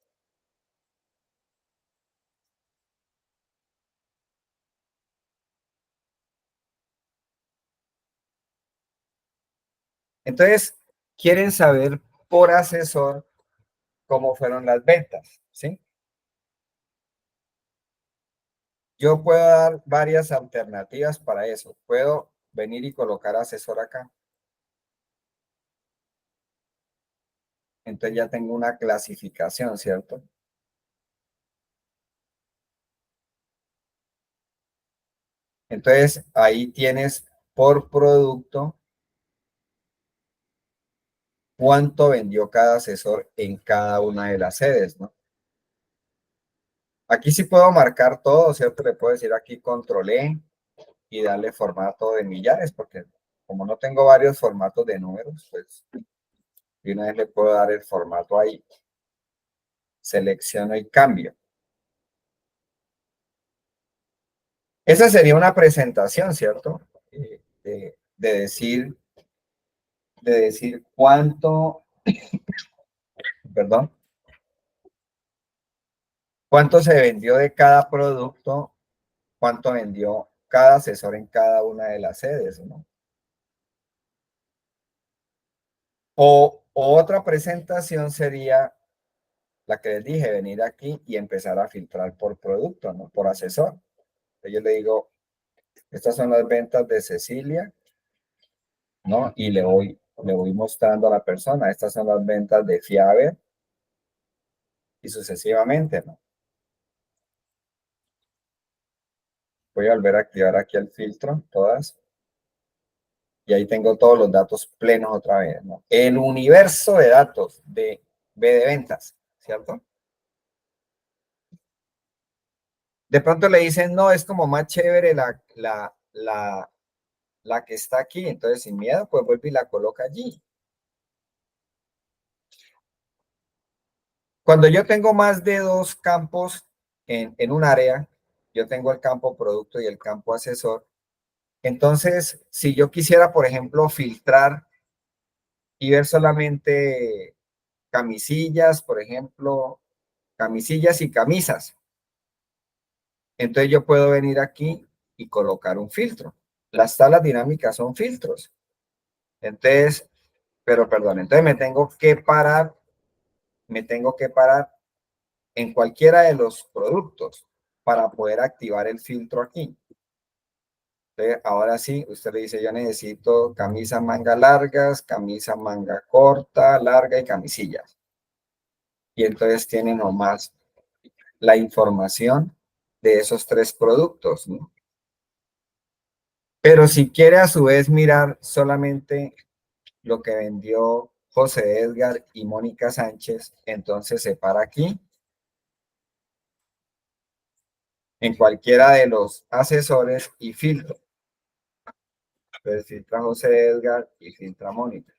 Entonces, quieren saber por asesor cómo fueron las ventas, ¿sí? Yo puedo dar varias alternativas para eso. Puedo venir y colocar asesor acá. Entonces ya tengo una clasificación, ¿cierto? Entonces ahí tienes por producto cuánto vendió cada asesor en cada una de las sedes, ¿no? Aquí sí puedo marcar todo, ¿cierto? Le puedo decir aquí control E y darle formato de millares, porque como no tengo varios formatos de números, pues de una vez le puedo dar el formato ahí. Selecciono y cambio. Esa sería una presentación, ¿cierto? De decir cuánto, perdón, cuánto se vendió de cada producto, cuánto vendió cada asesor en cada una de las sedes, ¿no? O otra presentación sería la que les dije, venir aquí y empezar a filtrar por producto, ¿no? Por asesor. Yo le digo, estas son las ventas de Cecilia, ¿no? Y le voy mostrando a la persona, estas son las ventas de Fiaber y sucesivamente, ¿no? Voy a volver a activar aquí el filtro, todas. Y ahí tengo todos los datos plenos otra vez, ¿no? El universo de datos de B de ventas, ¿cierto? De pronto le dicen, no, es como más chévere la que está aquí. Entonces, sin miedo, pues vuelve y la coloca allí. Cuando yo tengo más de dos campos en un área, yo tengo el campo producto y el campo asesor. Entonces, si yo quisiera, por ejemplo, filtrar y ver solamente camisillas, por ejemplo, camisillas y camisas, entonces yo puedo venir aquí y colocar un filtro. Las tablas dinámicas son filtros. Entonces, entonces me tengo que parar en cualquiera de los productos para poder activar el filtro aquí. Entonces, ahora sí, usted le dice, yo necesito camisa manga largas, camisa manga corta, larga y camisillas. Y entonces tiene nomás la información de esos 3 productos, ¿no? Pero si quiere a su vez mirar solamente lo que vendió José Edgar y Mónica Sánchez, entonces se para aquí en cualquiera de los asesores y filtra. Entonces filtra José Edgar y filtra Mónica.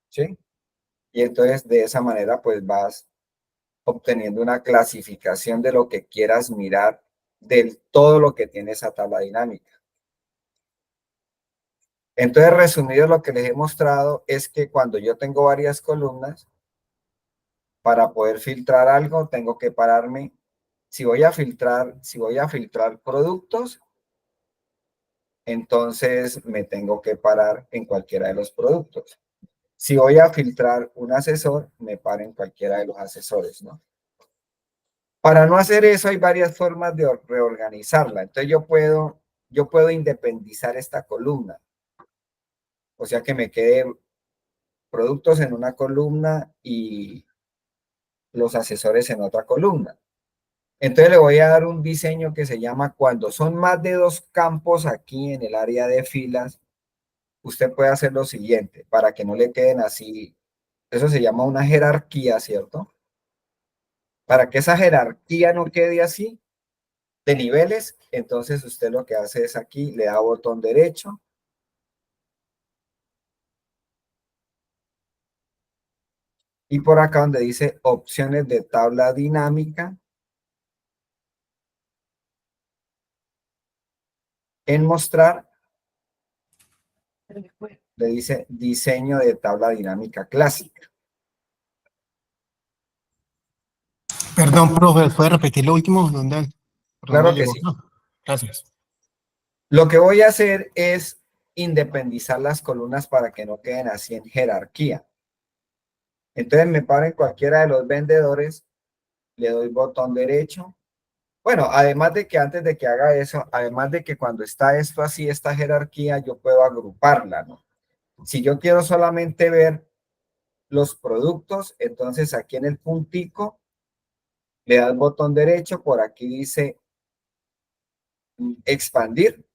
¿Sí? Y entonces de esa manera pues vas obteniendo una clasificación de lo que quieras mirar del todo lo que tiene esa tabla dinámica. Entonces, resumido, lo que les he mostrado es que cuando yo tengo varias columnas, para poder filtrar algo, tengo que pararme. Si voy a filtrar productos, entonces me tengo que parar en cualquiera de los productos. Si voy a filtrar un asesor, me paro en cualquiera de los asesores, ¿no? Para no hacer eso hay varias formas de reorganizarla. Entonces yo puedo independizar esta columna. O sea que me quede productos en una columna y los asesores en otra columna. Entonces le voy a dar un diseño que se llama cuando son más de 2 campos aquí en el área de filas, usted puede hacer lo siguiente para que no le queden así. Eso se llama una jerarquía, ¿cierto? Para que esa jerarquía no quede así de niveles, entonces usted lo que hace es aquí, le da botón derecho. Y por acá donde dice opciones de tabla dinámica, en mostrar, le dice diseño de tabla dinámica clásica. Perdón, profe, ¿puede repetir lo último? ¿Por dónde Claro que llegó? sí. No, gracias. Lo que voy a hacer es independizar las columnas para que no queden así en jerarquía. Entonces me paro en cualquiera de los vendedores, le doy botón derecho. Bueno, además de que antes de que haga eso, además de que cuando está esto así, esta jerarquía, yo puedo agruparla, ¿no? Si yo quiero solamente ver los productos, entonces aquí en el puntico le da el botón derecho, por aquí dice expandir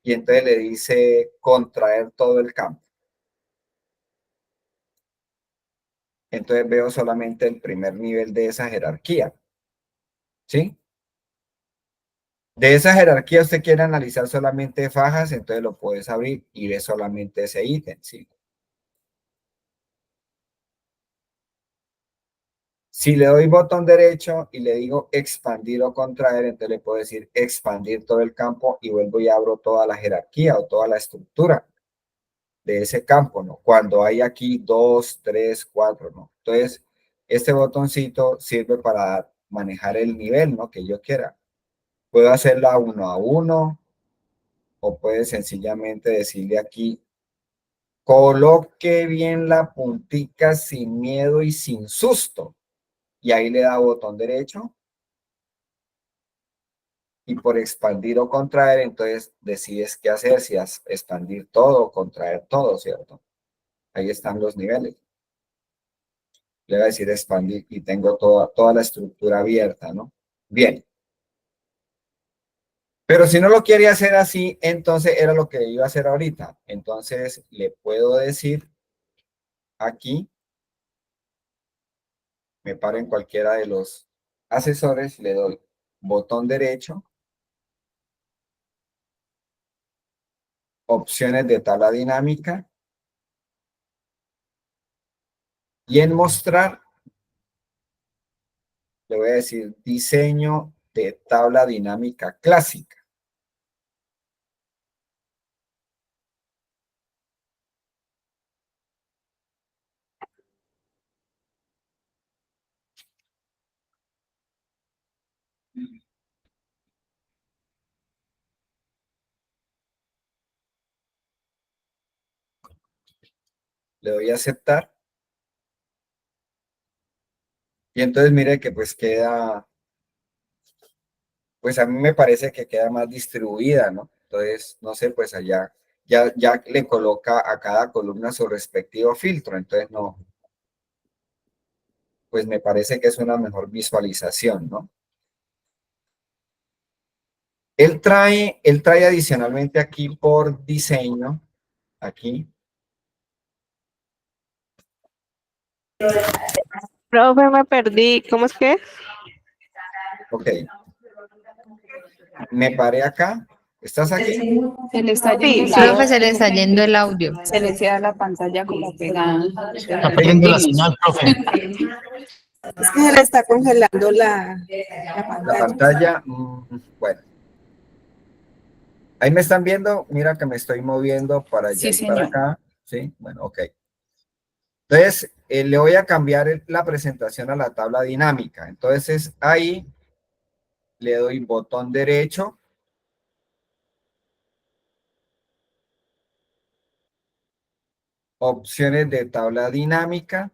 y entonces le dice contraer todo el campo. Entonces veo solamente el primer nivel de esa jerarquía. ¿Sí? De esa jerarquía usted quiere analizar solamente fajas, entonces lo puedes abrir y ve solamente ese ítem. ¿Sí? Si le doy botón derecho y le digo expandir o contraer, entonces le puedo decir expandir todo el campo y vuelvo y abro toda la jerarquía o toda la estructura de ese campo, ¿no? Cuando hay aquí 2, 3, 4, ¿no? Entonces, este botoncito sirve para manejar el nivel, ¿no? Que yo quiera. Puedo hacerla 1 a 1 o puede sencillamente decirle aquí, coloque bien la puntica sin miedo y sin susto. Y ahí le da botón derecho. Y por expandir o contraer, entonces decides qué hacer, si expandir todo o contraer todo, ¿cierto? Ahí están los niveles. Le voy a decir expandir y tengo toda la estructura abierta, ¿no? Bien. Pero si no lo quiere hacer así, entonces era lo que iba a hacer ahorita. Entonces le puedo decir aquí, me paro en cualquiera de los asesores, le doy botón derecho, opciones de tabla dinámica y en mostrar le voy a decir diseño de tabla dinámica clásica. Le doy a aceptar. Y entonces mire que pues queda, pues a mí me parece que queda más distribuida, ¿no? Entonces, no sé, pues allá ya le coloca a cada columna su respectivo filtro. Entonces, no, pues me parece que es una mejor visualización, ¿no? Él trae adicionalmente aquí por diseño, aquí, Profe, me perdí. ¿Cómo es que es? ok, me paré acá, ¿estás aquí? Se le está Sí, yendo sí. Profe, se le está yendo el audio. se le queda la pantalla como pegada. Está perdiendo la señal, profe. Es que se le está congelando la La pantalla. pantalla, bueno. Ahí me están viendo, mira que me estoy moviendo para allá Sí, y para señor. acá, ¿sí? Bueno, ok. Entonces, le voy a cambiar la presentación a la tabla dinámica. Entonces, ahí le doy botón derecho. Opciones de tabla dinámica.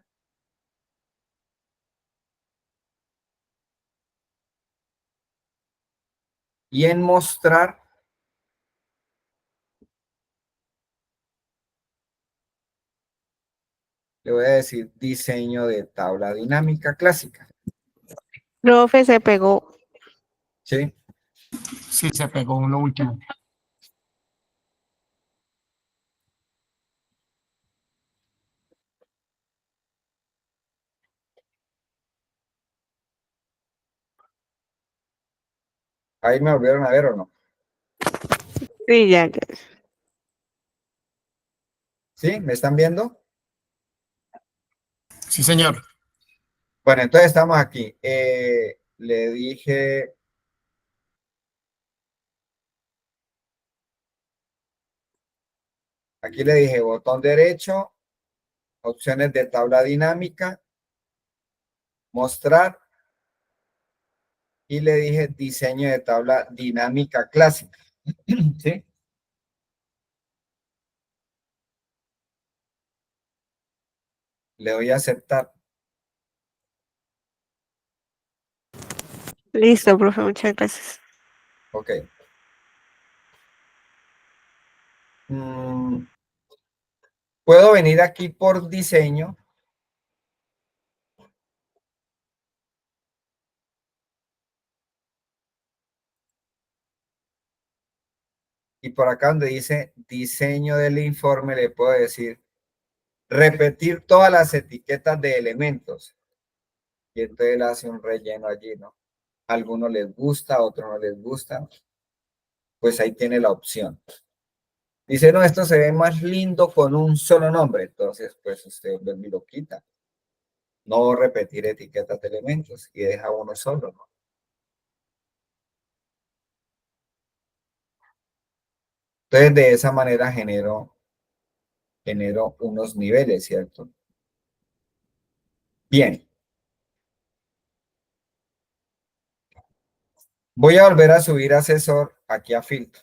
Y en mostrar, le voy a decir diseño de tabla dinámica clásica, Profe, se pegó. ¿sí? Sí, se pegó en lo último. Ahí me volvieron a ver o no. Sí, ya, ya. ¿Sí? ¿Me están viendo? Sí, señor. Bueno, entonces estamos aquí. Le dije, aquí le dije botón derecho, opciones de tabla dinámica, mostrar, y le dije diseño de tabla dinámica clásica, ¿sí? Le doy a aceptar. Listo, profe, muchas gracias. Ok. Puedo venir aquí por diseño. Y por acá donde dice diseño del informe, le puedo decir repetir todas las etiquetas de elementos. Y entonces él hace un relleno allí, ¿no? A algunos les gusta, a otros no les gusta. Pues ahí tiene la opción. Dice, no, esto se ve más lindo con un solo nombre. Entonces, pues usted vuelve y lo quita. No repetir etiquetas de elementos y deja uno solo, ¿no? Entonces, de esa manera genero unos niveles, ¿cierto? Bien. Voy a volver a subir asesor aquí a filtro.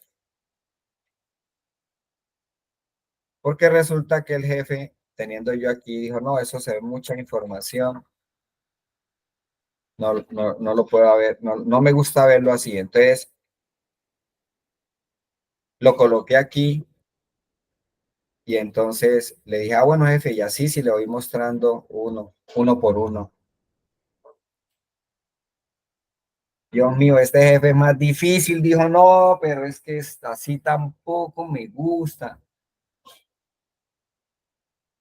Porque resulta que el jefe, teniendo yo aquí, dijo, no, eso se ve mucha información. No lo puedo ver, no me gusta verlo así. Entonces, lo coloqué aquí y entonces le dije, ah, bueno, jefe, y así si le voy mostrando uno por uno. Dios mío, este jefe es más difícil. Dijo, no, pero es que así tampoco me gusta.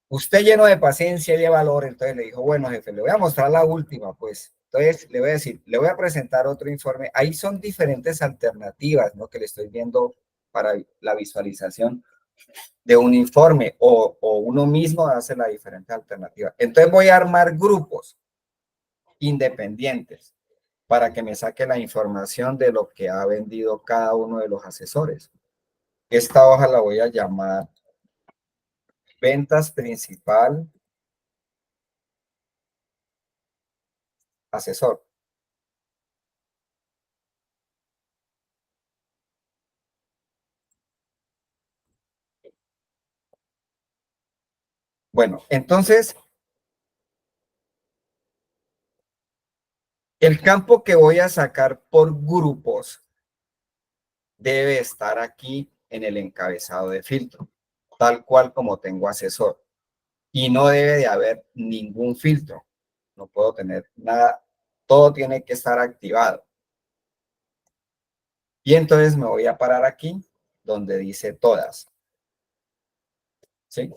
Usted lleno de paciencia y de valor, entonces le dijo, bueno, jefe, le voy a mostrar la última, pues. Entonces le voy a decir, le voy a presentar otro informe. Ahí son diferentes alternativas, ¿no? Que le estoy viendo para la visualización de un informe o uno mismo hace la diferente alternativa. Entonces voy a armar grupos independientes para que me saque la información de lo que ha vendido cada uno de los asesores. Esta hoja la voy a llamar ventas principal asesor. Bueno, entonces, el campo que voy a sacar por grupos debe estar aquí en el encabezado de filtro, tal cual como tengo asesor. Y no debe de haber ningún filtro. No puedo tener nada, todo tiene que estar activado. Y entonces me voy a parar aquí, donde dice todas. ¿Sí?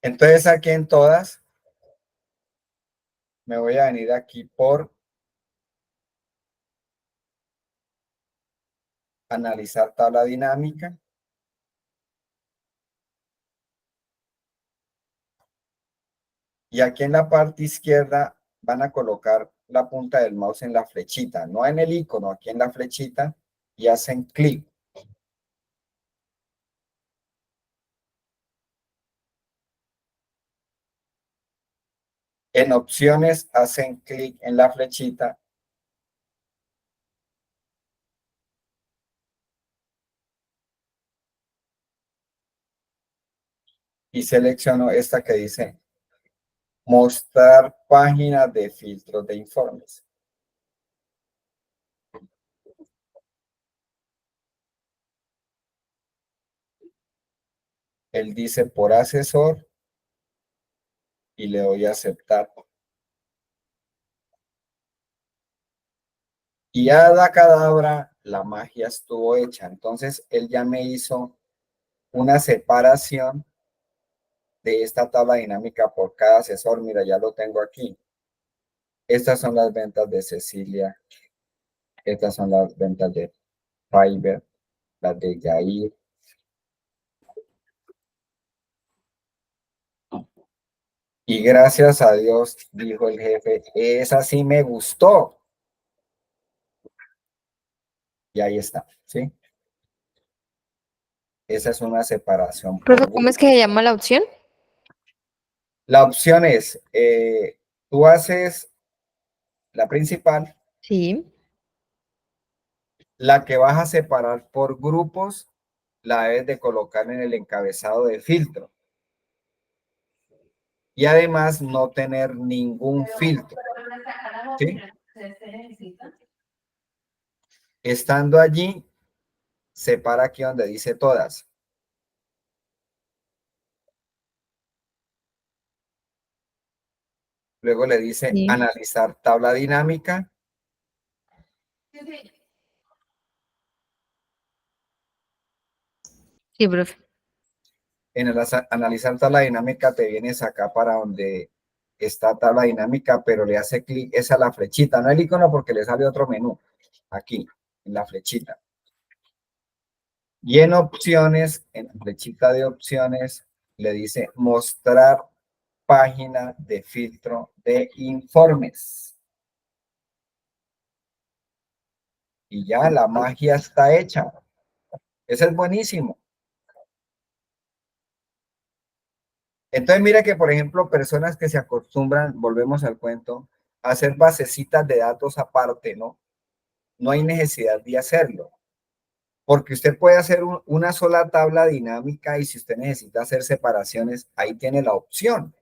Entonces aquí en todas, me voy a venir aquí por analizar tabla dinámica. Y aquí en la parte izquierda van a colocar la punta del mouse en la flechita, no en el icono, aquí en la flechita, y hacen clic. En opciones hacen clic en la flechita y selecciono esta que dice mostrar páginas de filtros de informes. Él dice por asesor y le doy a aceptar. Y a la cadabra, la magia estuvo hecha. Entonces, él ya me hizo una separación de esta tabla dinámica por cada asesor. Mira, ya lo tengo aquí. Estas son las ventas de Cecilia. Estas son las ventas de Fiverr, las de Yair. Y gracias a Dios, dijo el jefe, esa sí me gustó. Y ahí está, ¿sí? Esa es una separación por Profe, ¿cómo es que grupo. se llama la opción? La opción es, tú haces la principal, Sí. la que vas a separar por grupos, la debes de colocar en el encabezado de filtro. Y además no tener ningún filtro, ¿sí? Estando allí, separa aquí donde dice todas. Luego le dice Sí. analizar tabla dinámica. Sí, profe. En el analizar tabla dinámica te vienes acá para donde está tabla dinámica, pero le hace clic, es a la flechita, no el icono porque le sale otro menú. Aquí, en la flechita. Y en opciones, en la flechita de opciones, le dice mostrar página de filtro de informes. Y ya la magia está hecha. Eso es buenísimo. Entonces mira que, por ejemplo, personas que se acostumbran, volvemos al cuento, a hacer basecitas de datos aparte, ¿no? No hay necesidad de hacerlo. Porque usted puede hacer una sola tabla dinámica y si usted necesita hacer separaciones, ahí tiene la opción.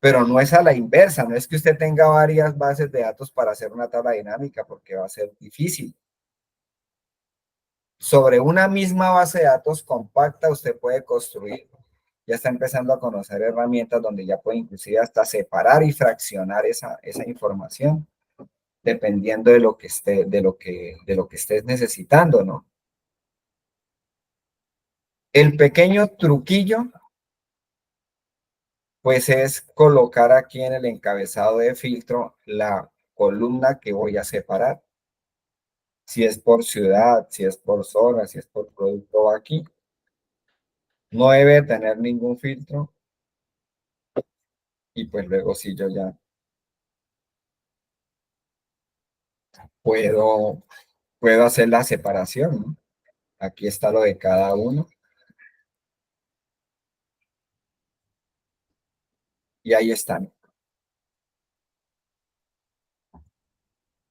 Pero no es a la inversa, no es que usted tenga varias bases de datos para hacer una tabla dinámica porque va a ser difícil. Sobre una misma base de datos compacta usted puede construir. Ya está empezando a conocer herramientas donde ya puede inclusive hasta separar y fraccionar esa información dependiendo de lo que estés necesitando, ¿no? El pequeño truquillo pues es colocar aquí en el encabezado de filtro la columna que voy a separar. Si es por ciudad, si es por zona, si es por producto aquí. No debe tener ningún filtro. Y pues luego si yo ya puedo hacer la separación, ¿no? Aquí está lo de cada uno. Y ahí están.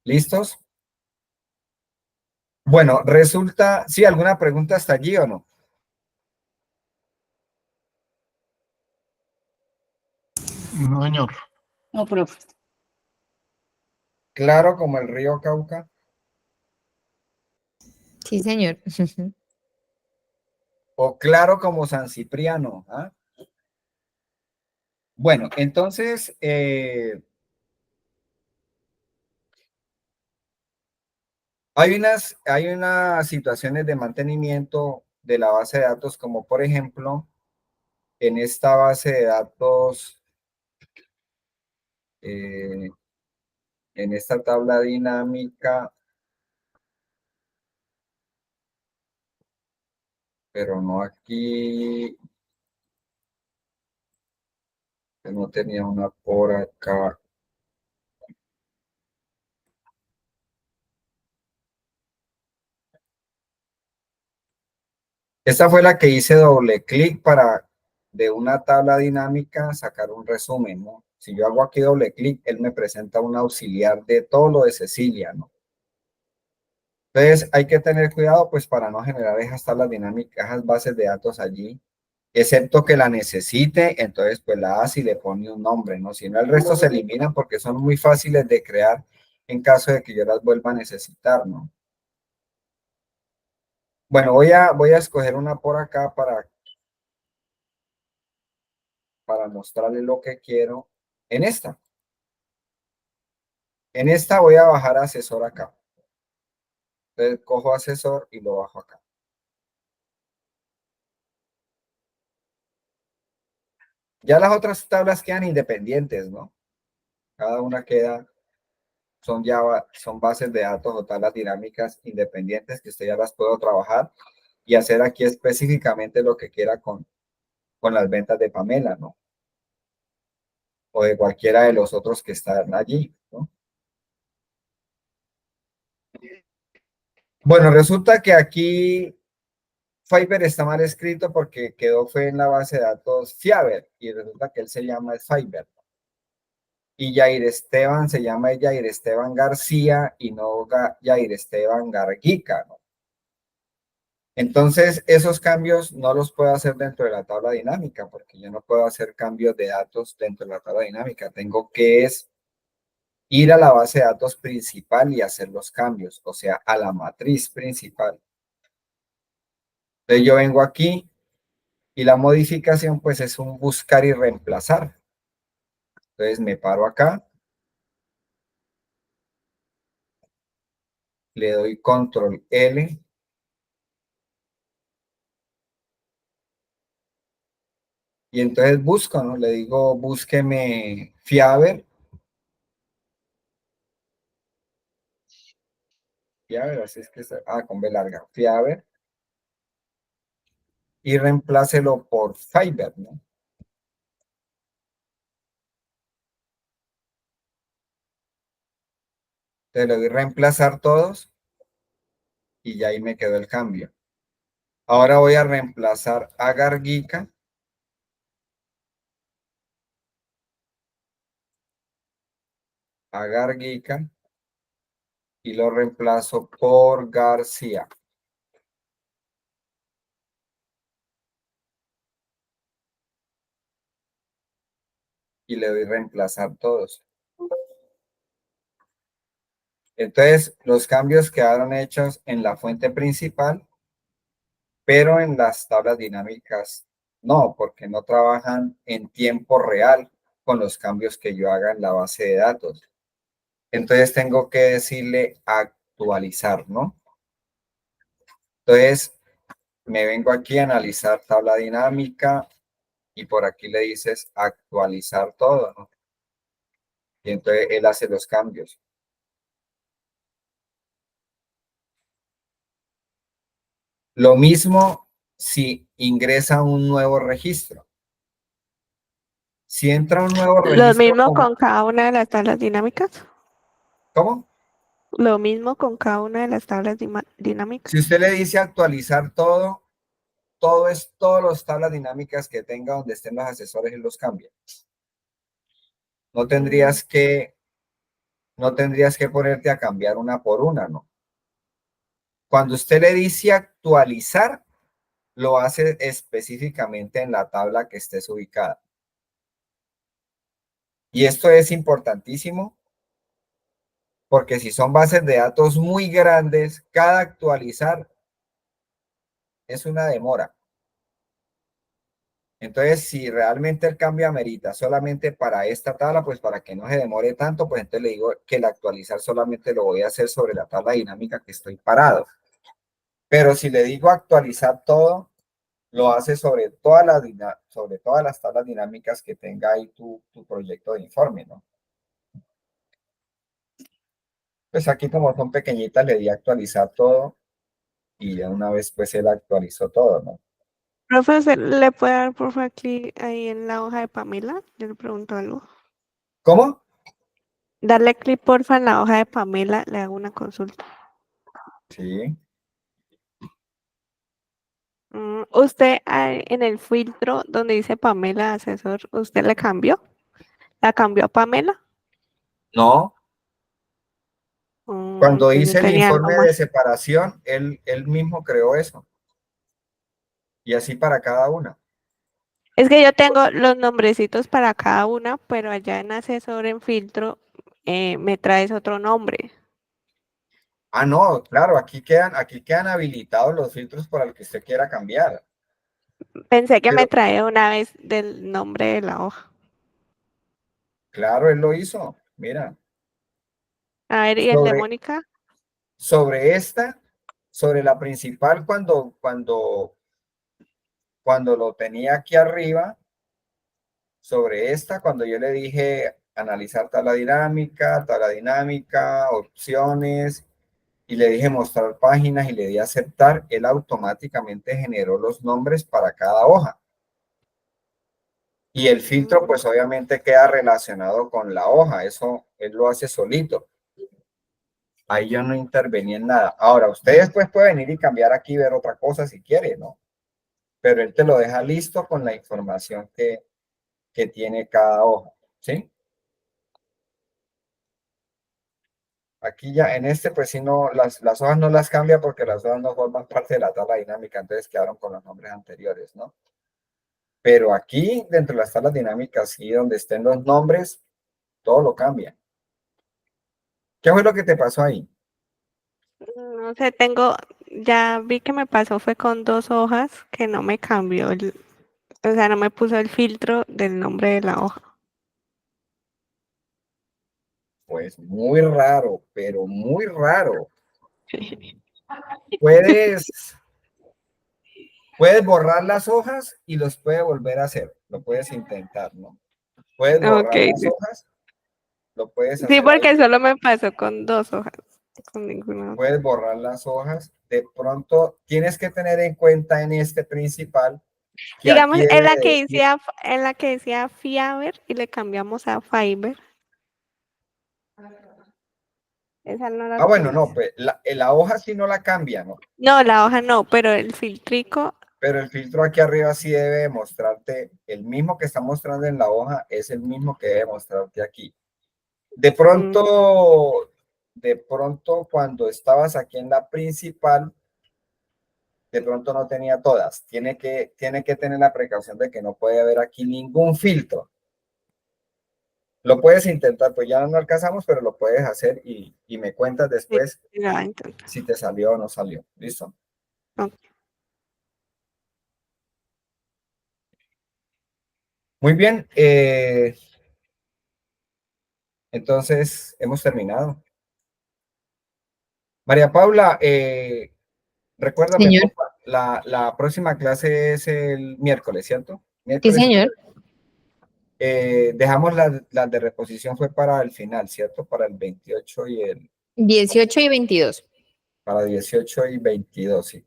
¿Listos? Bueno, resulta, ¿sí alguna pregunta hasta allí o no? No, señor. No, profe. Claro como el río Cauca. Sí, señor. O claro como San Cipriano. ¿Ah? Bueno, entonces, hay unas situaciones de mantenimiento de la base de datos, como por ejemplo, en esta base de datos, en esta tabla dinámica, pero no aquí, que no tenía una por acá. Esta fue la que hice doble clic para de una tabla dinámica sacar un resumen, ¿no? Si yo hago aquí doble clic, él me presenta un auxiliar de todo lo de Cecilia, ¿no? Entonces hay que tener cuidado pues para no generar esas tablas dinámicas, esas bases de datos allí, excepto que la necesite, entonces pues la hace y le pone un nombre, ¿no? Si no, el resto se eliminan porque son muy fáciles de crear en caso de que yo las vuelva a necesitar, ¿no? Bueno, voy a escoger una por acá para mostrarle lo que quiero en esta. En esta voy a bajar asesor acá. Entonces cojo asesor y lo bajo acá. Ya las otras tablas quedan independientes, ¿no? Cada una queda, son bases de datos o tablas dinámicas independientes que usted ya las puedo trabajar y hacer aquí específicamente lo que quiera con las ventas de Pamela, ¿no? O de cualquiera de los otros que están allí, ¿no? Bueno, resulta que aquí Fiverr está mal escrito porque fue en la base de datos Fiverr y resulta que él se llama Fiverr. Y Yair Esteban se llama Yair Esteban García y no Yair Esteban Garguica, ¿no? Entonces, esos cambios no los puedo hacer dentro de la tabla dinámica porque yo no puedo hacer cambios de datos dentro de la tabla dinámica. Tengo que ir a la base de datos principal y hacer los cambios, o sea, a la matriz principal. Entonces, yo vengo aquí y la modificación pues es un buscar y reemplazar. Entonces, me paro acá. Le doy control L. Y entonces busco, ¿no? Le digo, búsqueme Fiverr. Fiverr, así es que está. Ah, con B larga. Fiverr. Y reemplácelo por Fiverr, ¿no? Entonces le doy reemplazar todos y ya ahí me quedó el cambio. Ahora voy a reemplazar a Garguica. A Garguica. Y lo reemplazo por García. Y le doy reemplazar todos. Entonces, los cambios quedaron hechos en la fuente principal, pero en las tablas dinámicas no, porque no trabajan en tiempo real con los cambios que yo haga en la base de datos. Entonces, tengo que decirle actualizar, ¿no? Entonces, me vengo aquí a analizar tabla dinámica y por aquí le dices actualizar todo, ¿no? Y entonces él hace los cambios. Lo mismo si ingresa un nuevo registro. Si entra un nuevo Lo registro, mismo con cada una de las tablas dinámicas. ¿cómo? Lo mismo con cada una de las tablas dinámicas. Si usted le dice actualizar todo, todo es todas las tablas dinámicas que tenga donde estén los asesores y los cambia. No tendrías que ponerte a cambiar una por una, ¿no? Cuando usted le dice actualizar, lo hace específicamente en la tabla que estés ubicada. Y esto es importantísimo porque si son bases de datos muy grandes, cada actualizar es una demora. Entonces, si realmente el cambio amerita solamente para esta tabla, pues para que no se demore tanto, pues entonces le digo que el actualizar solamente lo voy a hacer sobre la tabla dinámica que estoy parado. Pero si le digo actualizar todo, lo hace sobre todas las tablas dinámicas que tenga ahí tu proyecto de informe, ¿no? Pues aquí como son pequeñitas, le di actualizar todo y de una vez pues él actualizó todo, ¿no? Profe, ¿le puede dar por favor clic ahí en la hoja de Pamela? Yo le pregunto algo. ¿Cómo? Darle clic porfa en la hoja de Pamela, le hago una consulta. Sí. Usted en el filtro donde dice Pamela asesor, ¿usted le cambió? ¿La cambió a Pamela? No. Cuando Entonces yo hice el tenía algo informe mal. de separación, él mismo creó eso. Y así para cada una. Es que yo tengo los nombrecitos para cada una, pero allá en asesor en filtro me traes otro nombre. Ah, no, claro, aquí quedan habilitados los filtros para el que usted quiera cambiar. Pensé que me Pero trae una vez del nombre de la hoja. claro, él lo hizo. Mira, A ver, ¿y el de sobre, Mónica? sobre esta, sobre la principal, cuando lo tenía aquí arriba, sobre esta, cuando yo le dije analizar tabla dinámica, opciones, y le dije mostrar páginas y le di aceptar, él automáticamente generó los nombres para cada hoja. Y el filtro, pues obviamente queda relacionado con la hoja, eso él lo hace solito. Ahí yo no intervení en nada. Ahora, usted después puede venir y cambiar aquí y ver otra cosa si quiere, ¿no? Pero él te lo deja listo con la información que tiene cada hoja, ¿sí? Aquí ya en este, pues sí, no, las hojas no las cambia porque las hojas no forman parte de la tabla dinámica, entonces quedaron con los nombres anteriores, ¿no? Pero aquí, dentro de las tablas dinámicas, sí, donde estén los nombres, todo lo cambia. ¿Qué fue lo que te pasó ahí? No sé, ya vi que me pasó fue con 2 hojas que no me cambió o sea, no me puso el filtro del nombre de la hoja. Pues muy raro, pero muy raro. Puedes borrar las hojas y los puedes volver a hacer. Lo puedes intentar, ¿no? Puedes Ok, borrar las sí. hojas, lo puedes Sí, hacer ahí. porque solo me pasó con 2 hojas, con ninguna otra. Puedes borrar las hojas. De pronto, tienes que tener en cuenta en este principal que Digamos, aquí en debe la de que decir, decía, en la que decía Fiverr y le cambiamos a Fiverr, esa no la bueno, tienes. no, pues la hoja sí no la cambia, ¿no? No, la hoja no, pero el filtrico, Pero el filtro aquí arriba sí debe mostrarte, el mismo que está mostrando en la hoja es el mismo que debe mostrarte aquí. De pronto cuando estabas aquí en la principal, de pronto no tenía todas. Tiene que tener la precaución de que no puede haber aquí ningún filtro. Lo puedes intentar, pues ya no alcanzamos, pero lo puedes hacer y me cuentas sí, después la voy a intentar. si te salió o no salió. ¿Listo? Ok. Muy bien. Entonces, hemos terminado. María Paula, recuérdame, Señor. porfa, la próxima clase es el miércoles, ¿cierto? Sí, Miércoles. señor. Dejamos las de reposición fue para el final, ¿cierto? Para el 28 18 y 22. para 18 y 22, sí.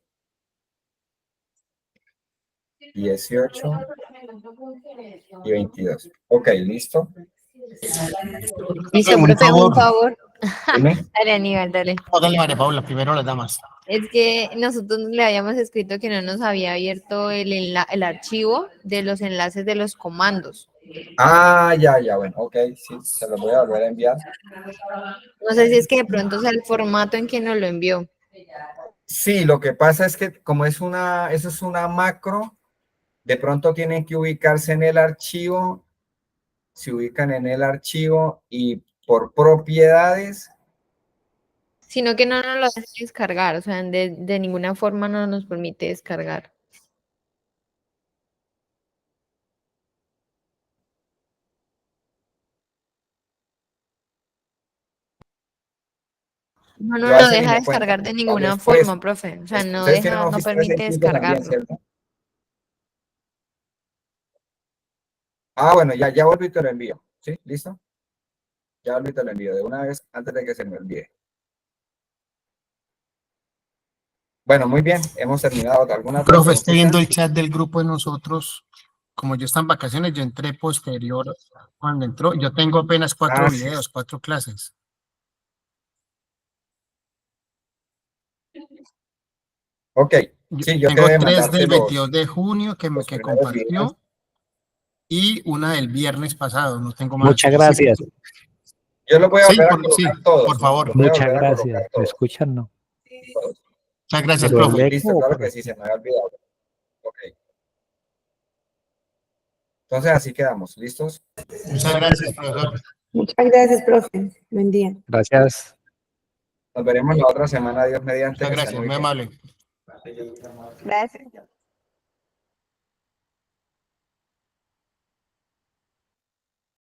18 y 22. Ok, listo. Listo, Un profe, un favor, favor. Dime. Dale, Aníbal, dale. hágale María Paula, primero las damas. Es que nosotros le habíamos escrito que no nos había abierto el archivo de los enlaces de los comandos. Ah, ya, bueno, ok, sí, se los voy a volver a enviar. No sé si es que de pronto sea el formato en que nos lo envió. Sí, lo que pasa es que como eso es una macro, de pronto tienen que ubicarse en el archivo se ubican en el archivo y por propiedades, Sino que no nos lo deja descargar, o sea, de ninguna forma no nos permite descargar. No yo nos a lo ese ni deja me cuento. descargar de Tal ninguna vez por eso. forma, profe. O sea, no Ustedes tienen deja, no Office permite 365 también, descargarlo. ¿cierto? Ah, bueno, ya volví y te lo envío. ¿Sí? ¿Listo? Ya volví y te lo envío de una vez antes de que se me olvide. Bueno, muy bien. Hemos terminado. ¿Alguna otra Profe, estoy viendo el preguntita? chat del grupo de nosotros. Como yo estaba en vacaciones, yo entré posterior cuando entró. Yo tengo apenas 4 Ah, sí. videos, 4 clases. Ok. Yo Sí, yo tengo quedé de 3 mandarte del 22 los de junio que primeros videos. compartió y una del viernes pasado. No tengo más. Muchas gracias. Yo los voy a Sí, volver a colocar todos. por favor. Los voy a Muchas volver a gracias. colocar ¿Me todos. escuchan? No. Todos. Muchas gracias, Pero el profe. eco Listo, o claro por que sí, aquí. se me había olvidado. Ok. Entonces así quedamos. ¿Listos? Muchas gracias, profesor. Muchas gracias, profe. Buen día. Gracias. Nos veremos la otra semana, Dios mediante, Muchas que estén gracias, muy muy bien. amable. Gracias.